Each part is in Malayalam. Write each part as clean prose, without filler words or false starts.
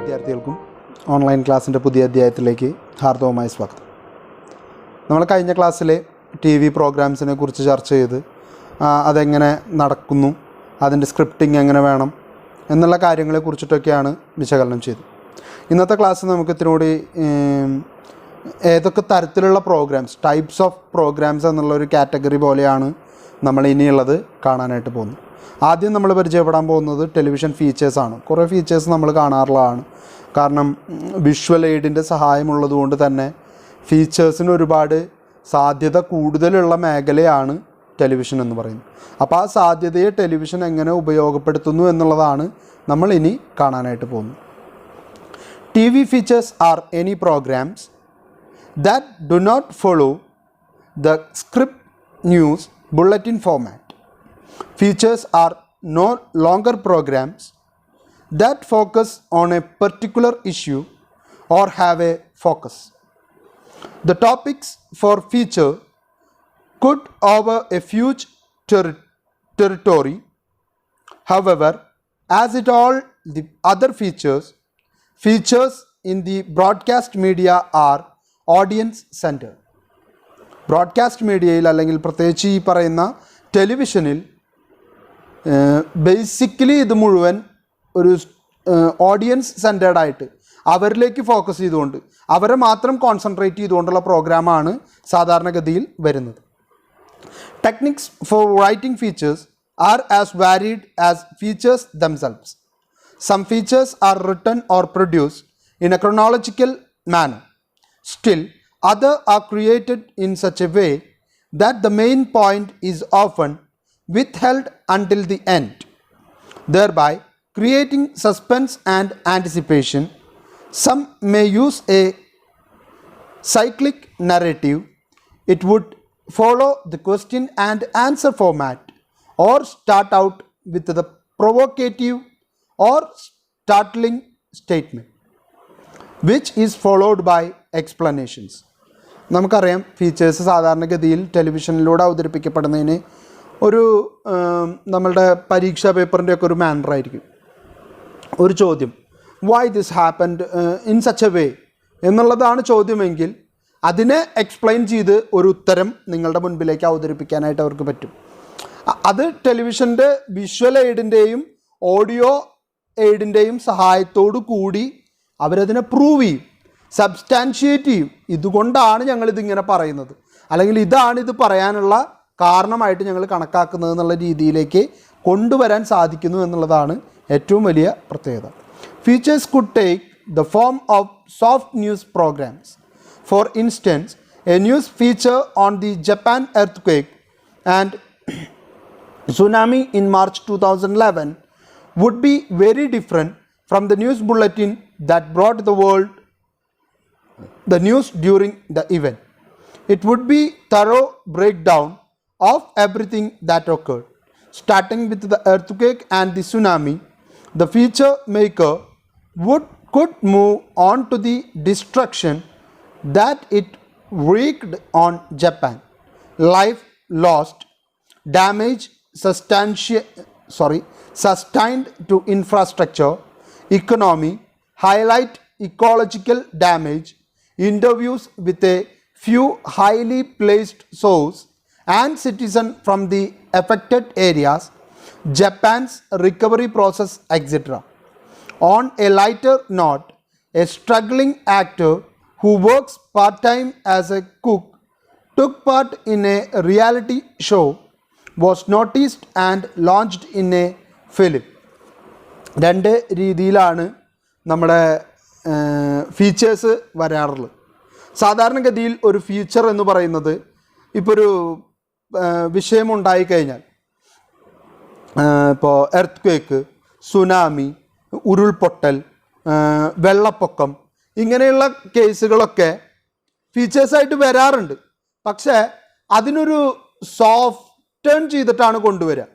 വിദ്യാർത്ഥികൾക്കും ഓൺലൈൻ ക്ലാസ്സിൻ്റെ പുതിയ അധ്യായത്തിലേക്ക് ഹാർദവമായ സ്വാഗതം. നമ്മൾ കഴിഞ്ഞ ക്ലാസ്സിലെ TV പ്രോഗ്രാംസിനെ കുറിച്ച് ചർച്ച ചെയ്ത് അതെങ്ങനെ നടക്കുന്നു, അതിൻ്റെ സ്ക്രിപ്റ്റിംഗ് എങ്ങനെ വേണം എന്നുള്ള കാര്യങ്ങളെ കുറിച്ചിട്ടൊക്കെയാണ് വിശകലനം ചെയ്തത്. ഇന്നത്തെ ക്ലാസ് നമുക്ക് ഇത്തിരി ഏതൊക്കെ തരത്തിലുള്ള പ്രോഗ്രാംസ്, ടൈപ്സ് ഓഫ് പ്രോഗ്രാംസ് എന്നുള്ളൊരു കാറ്റഗറി പോലെയാണ് നമ്മൾ ഇനിയുള്ളത് കാണാനായിട്ട് പോകുന്നത്. ആദ്യം നമ്മൾ പരിചയപ്പെടാൻ പോകുന്നത് ടെലിവിഷൻ ഫീച്ചേഴ്സാണ്. കുറേ ഫീച്ചേഴ്സ് നമ്മൾ കാണാറുള്ളതാണ്. കാരണം വിഷ്വൽ എയ്ഡിൻ്റെ സഹായമുള്ളത് കൊണ്ട് തന്നെ ഫീച്ചേഴ്സിന് ഒരുപാട് സാധ്യത കൂടുതലുള്ള മേഖലയാണ് ടെലിവിഷൻ എന്ന് പറയുന്നത്. അപ്പോൾ ആ സാധ്യതയെ ടെലിവിഷൻ എങ്ങനെ ഉപയോഗപ്പെടുത്തുന്നു എന്നുള്ളതാണ് നമ്മൾ ഇനി കാണാനായിട്ട് പോകുന്നത്. TV features are any programs that do not follow the script news bulletin format. Features are no longer programs that focus on a particular issue or have a focus. The topics for feature could cover a huge territory. However, as it all the other features in the broadcast media are audience centered. Broadcast മീഡിയയിൽ അല്ലെങ്കിൽ പ്രത്യേകിച്ച് ഈ പറയുന്ന ടെലിവിഷനിൽ ബേസിക്കലി ഇത് മുഴുവൻ ഒരു ഓഡിയൻസ് സെൻറ്റേർഡായിട്ട് അവരിലേക്ക് ഫോക്കസ് ചെയ്തുകൊണ്ട് അവരെ മാത്രം കോൺസെൻട്രേറ്റ് ചെയ്തുകൊണ്ടുള്ള പ്രോഗ്രാമാണ് സാധാരണഗതിയിൽ വരുന്നത്. Techniques for writing features are as varied as features themselves. Some features are written or produced in a chronological manner. Still, others are created in such a way that the main point is often withheld until the end, thereby creating suspense and anticipation. Some may use a cyclic narrative. It would follow the question and answer format, or start out with the provocative or startling statement, which is followed by explanations. നമുക്കറിയാം, ഫീച്ചേഴ്സ് സാധാരണഗതിയിൽ ടെലിവിഷനിലൂടെ അവതരിപ്പിക്കപ്പെടുന്നതിന് ഒരു നമ്മളുടെ പരീക്ഷാ പേപ്പറിൻ്റെയൊക്കെ ഒരു മാനറായിരിക്കും. ഒരു ചോദ്യം, why this happened in such a way എന്നുള്ളതാണ് ചോദ്യമെങ്കിൽ അതിനെ എക്സ്പ്ലെയിൻ ചെയ്ത് ഒരു ഉത്തരം നിങ്ങളുടെ മുൻപിലേക്ക് അവതരിപ്പിക്കാനായിട്ട് അവർക്ക് പറ്റും. അത് ടെലിവിഷൻ്റെ വിഷ്വൽ എയ്ഡിൻ്റെയും ഓഡിയോ എയ്ഡിൻ്റെയും സഹായത്തോടു കൂടി അവരതിനെ പ്രൂവ് ചെയ്യും, സബ്സ്റ്റാൻഷിയേറ്റ് ചെയ്യും. ഇതുകൊണ്ടാണ് ഞങ്ങളിതിങ്ങനെ പറയുന്നത്, അല്ലെങ്കിൽ ഇതാണിത് പറയാനുള്ള കാരണമായിട്ട് ഞങ്ങൾ കണക്കാക്കുന്നത് എന്നുള്ള രീതിയിലേക്ക് കൊണ്ടുവരാൻ സാധിക്കുന്നു എന്നുള്ളതാണ് ഏറ്റവും വലിയ പ്രത്യേകത. Features could take the form of soft news programmes. For instance, a news feature on the Japan earthquake and tsunami in March 2011 would be very different from the news bulletin that brought the world the news during the event. It would be thorough breakdown of everything that occurred, starting with the earthquake and the tsunami. The feature maker could move on to the destruction that it wreaked on Japan, life lost, damage sustained to infrastructure, economy, highlight ecological damage, interviews with a few highly placed sources and citizens from the affected areas, Japan's recovery process, etc. On a lighter note, a struggling actor who works part-time as a cook took part in a reality show, was noticed and launched in a film. രണ്ട് രീതിയിലാണ് നമ്മുടെ ഫീച്ചേഴ്സ് വരാറുള്ളത്. സാധാരണഗതിയിൽ ഒരു ഫീച്ചർ എന്ന് പറയുന്നത്, ഇപ്പോൾ ഒരു വിഷയമുണ്ടായിക്കഴിഞ്ഞാൽ, ഇപ്പോൾ എർത്ത്, സുനാമി, ഉരുൾപൊട്ടൽ, വെള്ളപ്പൊക്കം, ഇങ്ങനെയുള്ള കേസുകളൊക്കെ ഫീച്ചേഴ്സായിട്ട് വരാറുണ്ട്. പക്ഷേ അതിനൊരു സോഫ്റ്റ് ചെയ്തിട്ടാണ് കൊണ്ടുവരിക.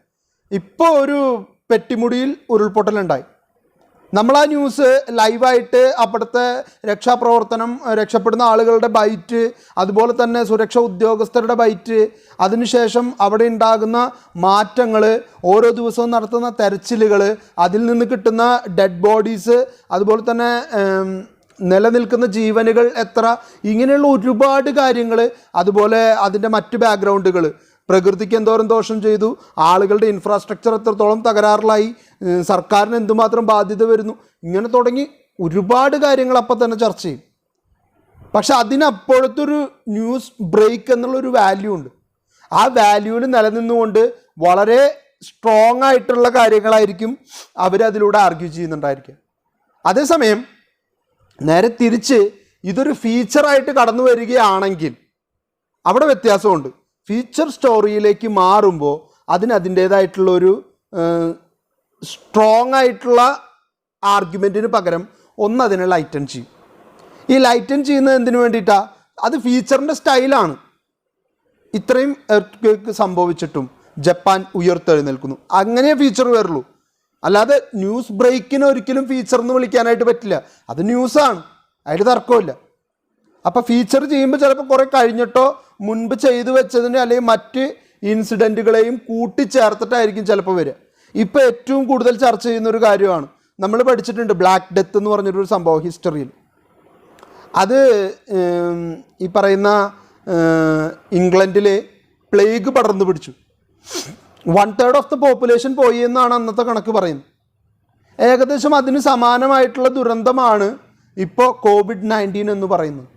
ഇപ്പോൾ ഒരു പെട്ടിമുടിയിൽ ഉരുൾപൊട്ടലുണ്ടായി, നമ്മൾ ആ ന്യൂസ് ലൈവായിട്ട് അപ്പോഴത്തെ രക്ഷാപ്രവർത്തനം, രക്ഷപ്പെടുന്ന ആളുകളുടെ ബൈറ്റ്, അതുപോലെ തന്നെ സുരക്ഷാ ഉദ്യോഗസ്ഥരുടെ ബൈറ്റ്, അതിനുശേഷം അവിടെ ഉണ്ടാകുന്ന മാറ്റങ്ങൾ, ഓരോ ദിവസവും നടത്തുന്ന തെരച്ചിലുകൾ, അതിൽ നിന്ന് കിട്ടുന്ന ഡെഡ് ബോഡീസ്, അതുപോലെ തന്നെ നിലനിൽക്കുന്ന ജീവനുകൾ എത്ര, ഇങ്ങനെയുള്ള ഒരുപാട് കാര്യങ്ങൾ, അതുപോലെ അതിൻ്റെ മറ്റ് ബാക്ക്ഗ്രൗണ്ടുകൾ, പ്രകൃതിക്ക് എന്തോരം ദോഷം ചെയ്തു, ആളുകളുടെ ഇൻഫ്രാസ്ട്രക്ചർ എത്രത്തോളം തകരാറിലായി, സർക്കാരിന് എന്തുമാത്രം ബാധ്യത വരുന്നു, ഇങ്ങനെ തുടങ്ങി ഒരുപാട് കാര്യങ്ങൾ അപ്പം തന്നെ ചർച്ച ചെയ്യും. പക്ഷെ അതിനപ്പോഴത്തൊരു ന്യൂസ് ബ്രേക്ക് എന്നുള്ളൊരു വാല്യൂ ഉണ്ട്. ആ വാല്യൂവിൽ നിലനിന്നുകൊണ്ട് വളരെ സ്ട്രോങ് ആയിട്ടുള്ള കാര്യങ്ങളായിരിക്കും അവരതിലൂടെ ആർഗ്യൂ ചെയ്യുന്നുണ്ടായിരിക്കുക. അതേസമയം നേരെ തിരിച്ച് ഇതൊരു ഫീച്ചറായിട്ട് കടന്നു വരികയാണെങ്കിൽ അവിടെ വ്യത്യാസമുണ്ട്. ഫീച്ചർ സ്റ്റോറിയിലേക്ക് മാറുമ്പോൾ അതിൻ്റേതായിട്ടുള്ളൊരു സ്ട്രോങ് ആയിട്ടുള്ള ആർഗ്യുമെൻറ്റിന് പകരം അതിനെ ലൈറ്റൻ ചെയ്യും. ഈ ലൈറ്റൻ ചെയ്യുന്നത് എന്തിനു വേണ്ടിയിട്ടാണ്? അത് ഫീച്ചറിൻ്റെ സ്റ്റൈലാണ്. ഇത്രയും എർത്ത് സംഭവിച്ചിട്ടും ജപ്പാൻ ഉയർത്തെഴുന്നേൽക്കുന്നു, അങ്ങനെ ഫീച്ചർ വരുള്ളൂ. അല്ലാതെ ന്യൂസ് ബ്രേക്കിന് ഒരിക്കലും ഫീച്ചർ എന്ന് വിളിക്കാനായിട്ട് പറ്റില്ല. അത് ന്യൂസാണ്, അതിൽ തർക്കമില്ല. അപ്പോൾ ഫീച്ചർ ചെയ്യുമ്പോൾ ചിലപ്പോൾ കുറേ കഴിഞ്ഞിട്ടോ മുൻപ് ചെയ്തു വെച്ചതിന് അല്ലെങ്കിൽ മറ്റ് ഇൻസിഡൻറ്റുകളെയും കൂട്ടിച്ചേർത്തിട്ടായിരിക്കും ചിലപ്പോൾ വരിക. ഇപ്പോൾ ഏറ്റവും കൂടുതൽ ചർച്ച ചെയ്യുന്നൊരു കാര്യമാണ്, നമ്മൾ പഠിച്ചിട്ടുണ്ട് ബ്ലാക്ക് ഡെത്ത് എന്ന് പറഞ്ഞൊരു സംഭവം ഹിസ്റ്ററിയിൽ. അത് ഈ പറയുന്ന ഇംഗ്ലണ്ടിൽ പ്ലേഗ് പടർന്നു പിടിച്ചു. 1/3 ഓഫ് ദ പോപ്പുലേഷൻ പോയി എന്നാണ് അന്നത്തെ കണക്ക് പറയുന്നത്. ഏകദേശം അതിന് സമാനമായിട്ടുള്ള ദുരന്തമാണ് ഇപ്പോൾ COVID-19 എന്ന് പറയുന്നത്.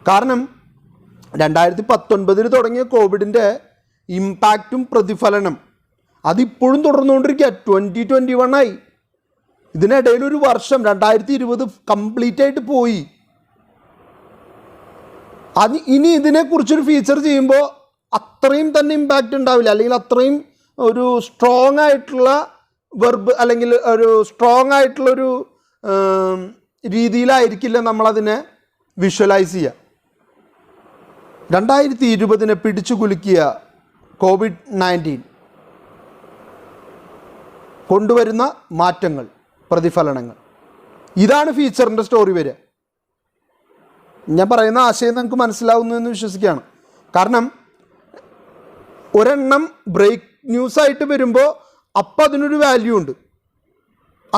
കാരണം 2019 തുടങ്ങിയ കോവിഡിൻ്റെ ഇമ്പാക്റ്റും പ്രതിഫലനം അതിപ്പോഴും തുടർന്നുകൊണ്ടിരിക്കുക. 2021 ആയി. ഇതിനിടയിലൊരു വർഷം 2020 കംപ്ലീറ്റ് ആയിട്ട് പോയി. ഇനി ഇതിനെക്കുറിച്ചൊരു ഫീച്ചർ ചെയ്യുമ്പോൾ അത്രയും തന്നെ ഇമ്പാക്റ്റ് ഉണ്ടാവില്ല, അല്ലെങ്കിൽ അത്രയും ഒരു സ്ട്രോങ് ആയിട്ടുള്ള വെർബ് അല്ലെങ്കിൽ ഒരു സ്ട്രോങ് ആയിട്ടുള്ളൊരു രീതിയിലായിരിക്കില്ല നമ്മളതിനെ വിഷ്വലൈസ് ചെയ്യുക. 2020 പിടിച്ചു കുലുക്കിയ COVID-19 കൊണ്ടുവരുന്ന മാറ്റങ്ങൾ, പ്രതിഫലനങ്ങൾ, ഇതാണ് ഫീച്ചറിൻ്റെ സ്റ്റോറി വരിക. ഞാൻ പറയുന്ന ആശയം നമുക്ക് മനസ്സിലാവുന്നു എന്ന് വിശ്വസിക്കുകയാണ്. കാരണം ഒരെണ്ണം ബ്രേക്ക് ന്യൂസായിട്ട് വരുമ്പോൾ അപ്പം അതിനൊരു വാല്യൂ ഉണ്ട്.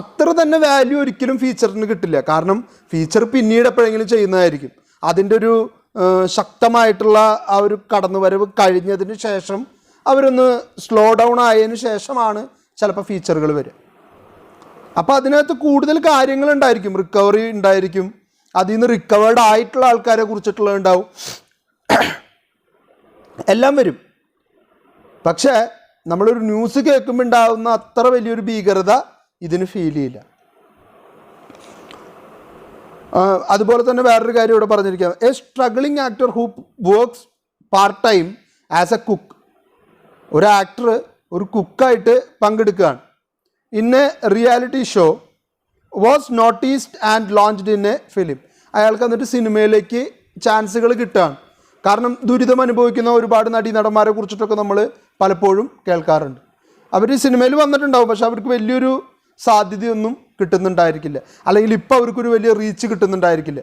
അത്ര തന്നെ വാല്യൂ ഒരിക്കലും ഫീച്ചറിന് കിട്ടില്ല. കാരണം ഫീച്ചർ പിന്നീട് എപ്പോഴെങ്കിലും ചെയ്യുന്നതായിരിക്കും. അതിൻ്റെ ഒരു ശക്തമായിട്ടുള്ള ആ ഒരു കടന്നുവരവ് കഴിഞ്ഞതിന് ശേഷം അവരൊന്ന് സ്ലോ ഡൗൺ ആയതിന് ശേഷമാണ് ചിലപ്പോൾ ഫീച്ചറുകൾ വരിക. അപ്പോൾ അതിനകത്ത് കൂടുതൽ കാര്യങ്ങളുണ്ടായിരിക്കും, റിക്കവറി ഉണ്ടായിരിക്കും, അതിൽ നിന്ന് റിക്കവേർഡ് ആയിട്ടുള്ള ആൾക്കാരെ കുറിച്ചിട്ടുള്ളത് ഉണ്ടാവും, എല്ലാം വരും. പക്ഷേ നമ്മളൊരു ന്യൂസ് കേൾക്കുമ്പോൾ ഉണ്ടാകുന്ന അത്ര വലിയൊരു ഭീകരത ഇതിന് ഫീൽ ചെയ്യില്ല. അതുപോലെ തന്നെ വേറൊരു കാര്യം ഇവിടെ പറഞ്ഞിരിക്കുക, a struggling actor who works part time as a cook. ഒരു ആക്ടർ ഒരു കുക്കായിട്ട് പങ്കെടുക്കുകയാണ്. In a reality show was noticed and launched in a film. അയാൾക്ക് എന്നിട്ട് സിനിമയിലേക്ക് ചാൻസുകൾ കിട്ടുകയാണ്. കാരണം ദുരിതം അനുഭവിക്കുന്ന ഒരുപാട് നടീനടന്മാരെ കുറിച്ചിട്ടൊക്കെ നമ്മൾ പലപ്പോഴും കേൾക്കാറുണ്ട്. അവർ ഈ സിനിമയിൽ വന്നിട്ടുണ്ടാവും, പക്ഷെ അവർക്ക് വലിയൊരു സാധ്യതയൊന്നും കിട്ടുന്നുണ്ടായിരിക്കില്ല, അല്ലെങ്കിൽ ഇപ്പോൾ അവർക്കൊരു വലിയ റീച്ച് കിട്ടുന്നുണ്ടായിരിക്കില്ല.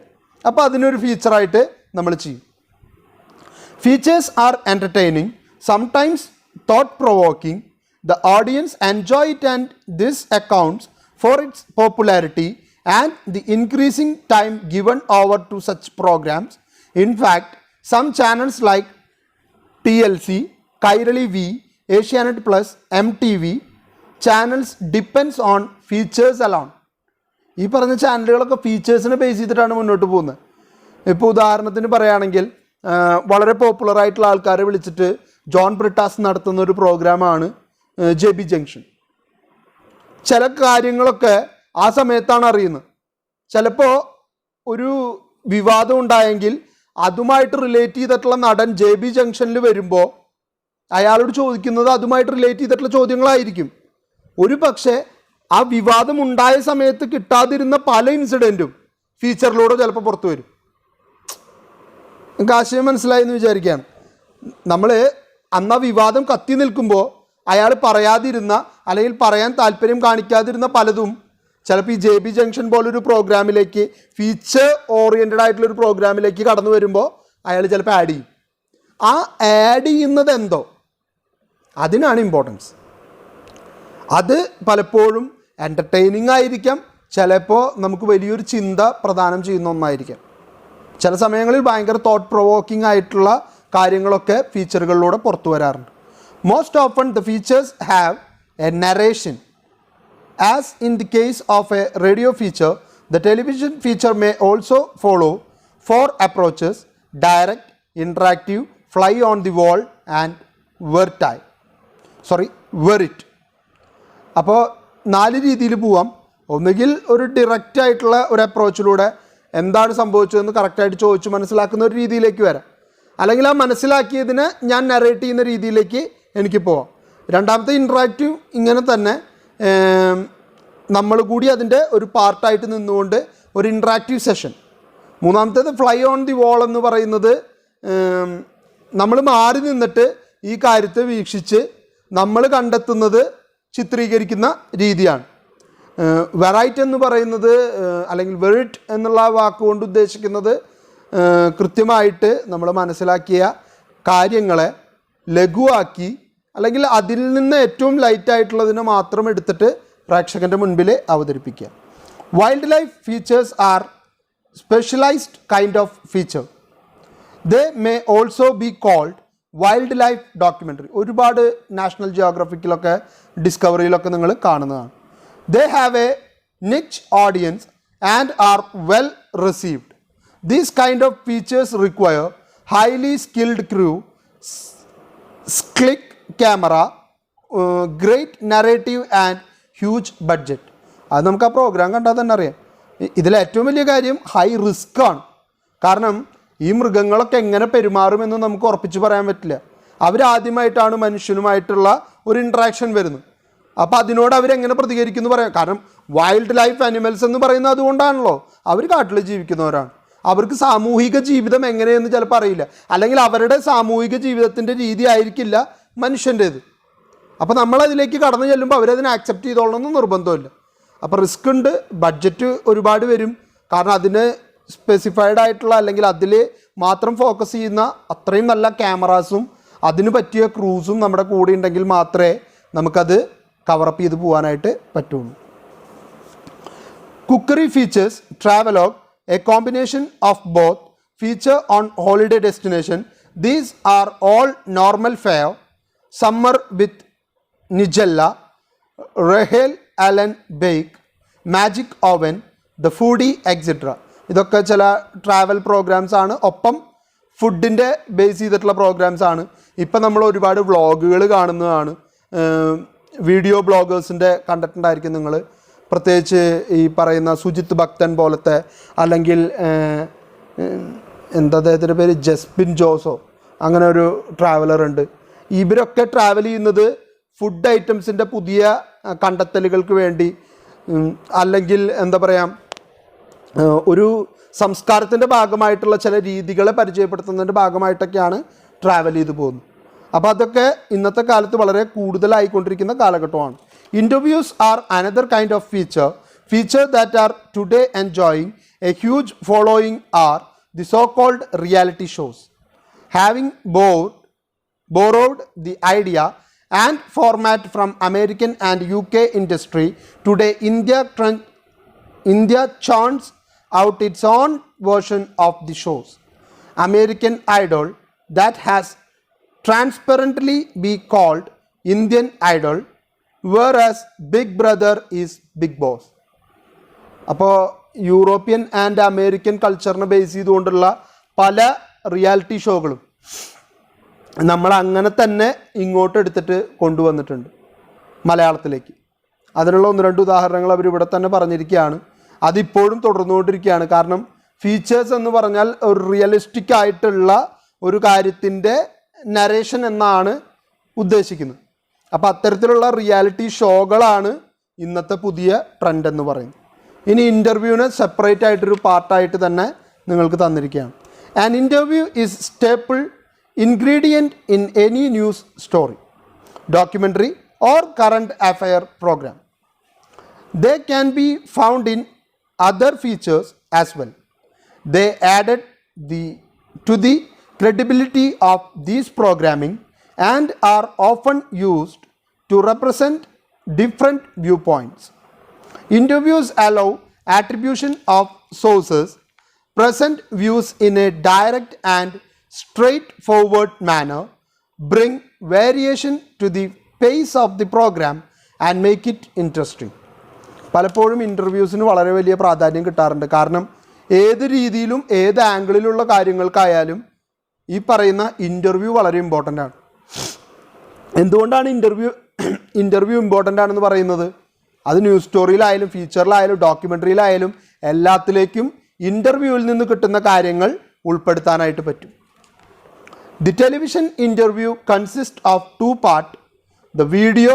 അപ്പോൾ അതിനൊരു ഫീച്ചറായിട്ട് നമ്മൾ ചെയ്യും. Features are entertaining, sometimes thought provoking, the audience enjoy it and this accounts for its popularity and the increasing time given over to such programmes. In fact some channels like TLC, Kairali V, Asianet Plus, MTV channels depends on features alone. ഈ പറഞ്ഞ ചാനലുകളൊക്കെ ഫീച്ചേഴ്സിനെ ബേസ് ചെയ്തിട്ടാണ് മുന്നോട്ട് പോകുന്നത്. ഇപ്പോൾ ഉദാഹരണത്തിന് പറയുകയാണെങ്കിൽ വളരെ പോപ്പുലറായിട്ടുള്ള ആൾക്കാരെ വിളിച്ചിട്ട് ജോൺ ബ്രിട്ടാസ് നടത്തുന്ന ഒരു പ്രോഗ്രാമാണ് JB ജംഗ്ഷൻ. ചില കാര്യങ്ങളൊക്കെ ആ സമയത്താണ് അറിയുന്നത്. ചിലപ്പോൾ ഒരു വിവാദം ഉണ്ടായെങ്കിൽ അതുമായിട്ട് റിലേറ്റ് ചെയ്തിട്ടുള്ള നടൻ JB ജംഗ്ഷനിൽ വരുമ്പോൾ അയാളോട് ചോദിക്കുന്നത് അതുമായിട്ട് റിലേറ്റ് ചെയ്തിട്ടുള്ള ചോദ്യങ്ങളായിരിക്കും. ഒരു പക്ഷേ ആ വിവാദം ഉണ്ടായ സമയത്ത് കിട്ടാതിരുന്ന പല ഇൻസിഡൻറ്റും ഫീച്ചറിലൂടെ ചിലപ്പോൾ പുറത്തു വരും. നിങ്ങൾക്ക് ആശയം മനസ്സിലായി എന്ന് വിചാരിക്കുകയാണ്. നമ്മൾ അന്ന് ആ വിവാദം കത്തി നിൽക്കുമ്പോൾ അയാൾ പറയാതിരുന്ന അല്ലെങ്കിൽ പറയാൻ താല്പര്യം കാണിക്കാതിരുന്ന പലതും ചിലപ്പോൾ ഈ JB ജംഗ്ഷൻ പോലൊരു പ്രോഗ്രാമിലേക്ക് ഫീച്ചർ ഓറിയൻറ്റഡ് ആയിട്ടുള്ളൊരു പ്രോഗ്രാമിലേക്ക് കടന്നു വരുമ്പോൾ അയാൾ ചിലപ്പോൾ ആഡ് ചെയ്യും. ആ ആഡ് ചെയ്യുന്നത് എന്തോ അതിനാണ് ഇമ്പോർട്ടൻസ്. അത് പലപ്പോഴും എൻ്റർടൈനിങ് ആയിരിക്കാം, ചിലപ്പോൾ നമുക്ക് വലിയൊരു ചിന്ത പ്രദാനം ചെയ്യുന്ന ഒന്നായിരിക്കാം. ചില സമയങ്ങളിൽ ഭയങ്കര തോട്ട് പ്രൊവോക്കിംഗ് ആയിട്ടുള്ള കാര്യങ്ങളൊക്കെ ഫീച്ചറുകളിലൂടെ പുറത്തു വരാറുണ്ട്. Most often the features have A narration. As in the case of a radio feature, the television feature may also follow 4 approaches: direct, interactive, fly on the wall and verit. അപ്പോൾ 4 രീതിയിൽ പോവാം. ഒന്നുകിൽ ഒരു ഡിറക്റ്റ് ആയിട്ടുള്ള ഒരു അപ്രോച്ചിലൂടെ എന്താണ് സംഭവിച്ചതെന്ന് കറക്റ്റായിട്ട് ചോദിച്ച് മനസ്സിലാക്കുന്ന ഒരു രീതിയിലേക്ക് വരാം. അല്ലെങ്കിൽ ആ മനസ്സിലാക്കിയതിനെ ഞാൻ നറേറ്റ് ചെയ്യുന്ന രീതിയിലേക്ക് എനിക്ക് പോവാം. രണ്ടാമത്തെ ഇൻട്രാക്റ്റീവ് ഇങ്ങനെ തന്നെ നമ്മൾ കൂടി അതിൻ്റെ ഒരു പാർട്ടായിട്ട് നിന്നുകൊണ്ട് ഒരു ഇൻട്രാക്റ്റീവ് സെഷൻ. മൂന്നാമത്തേത് ഫ്ലൈ ഓൺ ദി വാൾ എന്ന് പറയുന്നത് നമ്മൾ മാറി നിന്നിട്ട് ഈ കാര്യത്തെ വീക്ഷിച്ച് നമ്മൾ കണ്ടെത്തുന്നത് ചിത്രീകരിക്കുന്ന രീതിയാണ്. വെറൈറ്റ് എന്ന് പറയുന്നത് അല്ലെങ്കിൽ വെറിറ്റ് എന്നുള്ള വാക്കുകൊണ്ട് ഉദ്ദേശിക്കുന്നത് കൃത്യമായിട്ട് നമ്മൾ മനസ്സിലാക്കിയ കാര്യങ്ങളെ ലഘുവാക്കി അല്ലെങ്കിൽ അതിൽ നിന്ന് ഏറ്റവും ലൈറ്റായിട്ടുള്ളതിനെ മാത്രം എടുത്തിട്ട് പ്രേക്ഷകൻ്റെ മുൻപിൽ അവതരിപ്പിക്കുക. Wild life features are specialised kind of feature. They may also be called wild life documentary. ഒരുപാട് നാഷണൽ ജിയോഗ്രഫിക്കിലൊക്കെ ഡിസ്കവറിയിലൊക്കെ നിങ്ങൾ കാണുന്നതാണ്. They have a niche audience and are well received. These kind of features require highly skilled crew, slick camera, great narrative and huge budget. അത് നമുക്ക് ആ പ്രോഗ്രാം കണ്ടാൽ തന്നെ അറിയാം. ഇതിലെ ഏറ്റവും വലിയ കാര്യം ഹൈ റിസ്ക് ആണ്. കാരണം ഈ മൃഗങ്ങളൊക്കെ എങ്ങനെ പെരുമാറുമെന്ന് നമുക്ക് ഉറപ്പിച്ച് പറയാൻ പറ്റില്ല. അവരാദ്യമായിട്ടാണ് മനുഷ്യനുമായിട്ടുള്ള ഒരു ഇൻട്രാക്ഷൻ വരുന്നത്. അപ്പോൾ അതിനോട് അവരെങ്ങനെ പ്രതികരിക്കുന്നു പറയാം. കാരണം വൈൽഡ് ലൈഫ് ആനിമൽസ് എന്ന് പറയുന്നത് അതുകൊണ്ടാണല്ലോ, അവർ കാട്ടിൽ ജീവിക്കുന്നവരാണ്. അവർക്ക് സാമൂഹിക ജീവിതം എങ്ങനെയെന്ന് ചിലപ്പോൾ അറിയില്ല, അല്ലെങ്കിൽ അവരുടെ സാമൂഹിക ജീവിതത്തിൻ്റെ രീതി ആയിരിക്കില്ല മനുഷ്യൻ്റേത്. അപ്പോൾ നമ്മളതിലേക്ക് കടന്നു ചെല്ലുമ്പോൾ അവരതിനെ ആക്സെപ്റ്റ് ചെയ്തോളണമെന്ന് നിർബന്ധമില്ല. അപ്പോൾ റിസ്ക് ഉണ്ട്, ബഡ്ജറ്റ് ഒരുപാട് വരും. കാരണം അതിന് സ്പെസിഫൈഡ് ആയിട്ടുള്ള അല്ലെങ്കിൽ അതിൽ മാത്രം ഫോക്കസ് ചെയ്യുന്ന അത്രയും നല്ല ക്യാമറാസും അതിന് പറ്റിയ ക്രൂസും നമ്മുടെ കൂടെ ഉണ്ടെങ്കിൽ മാത്രമേ നമുക്കത് കവറപ്പ് ചെയ്ത് പോകാനായിട്ട് പറ്റുള്ളൂ. Cookery features, travelogue, a combination of both, feature on holiday destination. These are all normal fare. Summer with Nigella, റഹേൽ Allen bake, magic oven, the foodie etcetera. ഇതൊക്കെ ചില ട്രാവൽ പ്രോഗ്രാംസ് ആണ്. ഒപ്പം ഫുഡിൻ്റെ ബേസ് ചെയ്തിട്ടുള്ള പ്രോഗ്രാംസ് ആണ്. ഇപ്പം നമ്മൾ ഒരുപാട് വ്ളോഗുകൾ കാണുന്നതാണ്. വീഡിയോ ബ്ലോഗേഴ്സിൻ്റെ കണ്ടിട്ടുണ്ടായിരിക്കും നിങ്ങൾ. പ്രത്യേകിച്ച് ഈ പറയുന്ന സുജിത് ഭക്തൻ പോലത്തെ, അല്ലെങ്കിൽ എന്താ അദ്ദേഹത്തിൻ്റെ പേര്, ജസ്ബിൻ ജോസോ, അങ്ങനെ ഒരു ട്രാവലറുണ്ട്. ഇവരൊക്കെ ട്രാവൽ ചെയ്യുന്നത് ഫുഡ് ഐറ്റംസിൻ്റെ പുതിയ കണ്ടെത്തലുകൾക്ക് വേണ്ടി, അല്ലെങ്കിൽ എന്താ പറയുക, ഒരു സംസ്കാരത്തിൻ്റെ ഭാഗമായിട്ടുള്ള ചില രീതികളെ പരിചയപ്പെടുത്തുന്നതിൻ്റെ ഭാഗമായിട്ടൊക്കെയാണ് ട്രാവൽ ചെയ്തു പോകുന്നത്. അപ്പോൾ അതൊക്കെ ഇന്നത്തെ കാലത്ത് വളരെ കൂടുതലായിക്കൊണ്ടിരിക്കുന്ന കാലഘട്ടമാണ്. Interviews are another kind of feature that are today enjoying a huge following are the so called reality shows. Having borrowed the idea and format from American and UK industry, today India churns out its own version of the shows. American Idol, that has transparently be called Indian Idol, whereas Big Brother is Big Boss. അപ്പോൾ യൂറോപ്യൻ ആൻഡ് അമേരിക്കൻ കൾച്ചറിനെ ബേസ് ചെയ്തുകൊണ്ടുള്ള പല റിയാലിറ്റി ഷോകളും നമ്മൾ അങ്ങനെ തന്നെ ഇങ്ങോട്ട് എടുത്തിട്ട് കൊണ്ടുവന്നിട്ടുണ്ട് മലയാളത്തിലേക്ക്. അതിനുള്ള 1-2 ഉദാഹരണങ്ങൾ അവരിവിടെ തന്നെ പറഞ്ഞിരിക്കുകയാണ്. അതിപ്പോഴും തുടർന്നുകൊണ്ടിരിക്കുകയാണ്. കാരണം ഫീച്ചേഴ്സ് എന്ന് പറഞ്ഞാൽ ഒരു റിയലിസ്റ്റിക് ആയിട്ടുള്ള ഒരു കാര്യത്തിൻ്റെ നരേഷൻ എന്നാണ് ഉദ്ദേശിക്കുന്നത്. അപ്പോൾ അത്തരത്തിലുള്ള റിയാലിറ്റി ഷോകളാണ് ഇന്നത്തെ പുതിയ ട്രെൻഡ് എന്ന് പറയുന്നത്. ഇനി ഇൻ്റർവ്യൂവിനെ സെപ്പറേറ്റ് ആയിട്ടൊരു പാർട്ടായിട്ട് തന്നെ നിങ്ങൾക്ക് തന്നിരിക്കുകയാണ്. An interview is staple ingredient in any news story, documentary or current affair program. They can be found in other features as well. They added to the credibility of these programming and are often used to represent different viewpoints. Interviews allow attribution of sources, present views in a direct and straightforward manner, bring variation to the pace of the program and make it interesting. പലപ്പോഴും ഇൻ്റർവ്യൂസിന് വളരെ വലിയ പ്രാധാന്യം കിട്ടാറുണ്ട്. കാരണം ഏത് രീതിയിലും ഏത് ആംഗിളിലുള്ള കാര്യങ്ങൾക്കായാലും ഈ പറയുന്ന ഇൻ്റർവ്യൂ വളരെ ഇമ്പോർട്ടൻ്റ് ആണ്. എന്തുകൊണ്ടാണ് ഇൻ്റർവ്യൂ ഇമ്പോർട്ടൻ്റ് ആണെന്ന് പറയുന്നത്? അത് ന്യൂസ് സ്റ്റോറിയിലായാലും ഫീച്ചറിലായാലും ഡോക്യുമെൻ്ററിയിലായാലും എല്ലാത്തിലേക്കും ഇൻ്റർവ്യൂവിൽ നിന്ന് കിട്ടുന്ന കാര്യങ്ങൾ ഉൾപ്പെടുത്താനായിട്ട് പറ്റും. The television interview consist of 2 parts, the video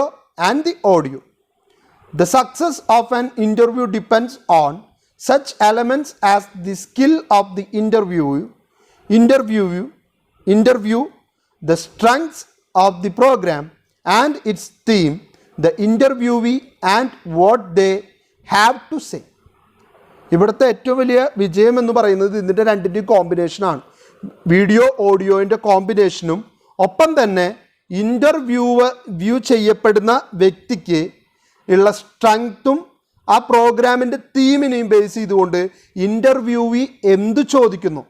and the audio. The success of an interview depends on such elements as the skill of the interview, the strengths of the program and its theme, the interviewee and what they have to say. ഇവിടുത്തെ ഏറ്റവും വലിയ വിജയം എന്ന് പറയുന്നത് ഇതിൻ്റെ രണ്ടിൻ്റെയും കോമ്പിനേഷനാണ്. വീഡിയോ ഓഡിയോൻ്റെ കോമ്പിനേഷനും ഒപ്പം തന്നെ വ്യൂ ചെയ്യപ്പെടുന്ന വ്യക്തിക്ക് ഉള്ള സ്ട്രെങ്ത്തും ആ പ്രോഗ്രാമിൻ്റെ തീമിനെയും ബേസ് ചെയ്തുകൊണ്ട് ഇൻ്റർവ്യൂവി എന്ത് ചോദിക്കുന്നു,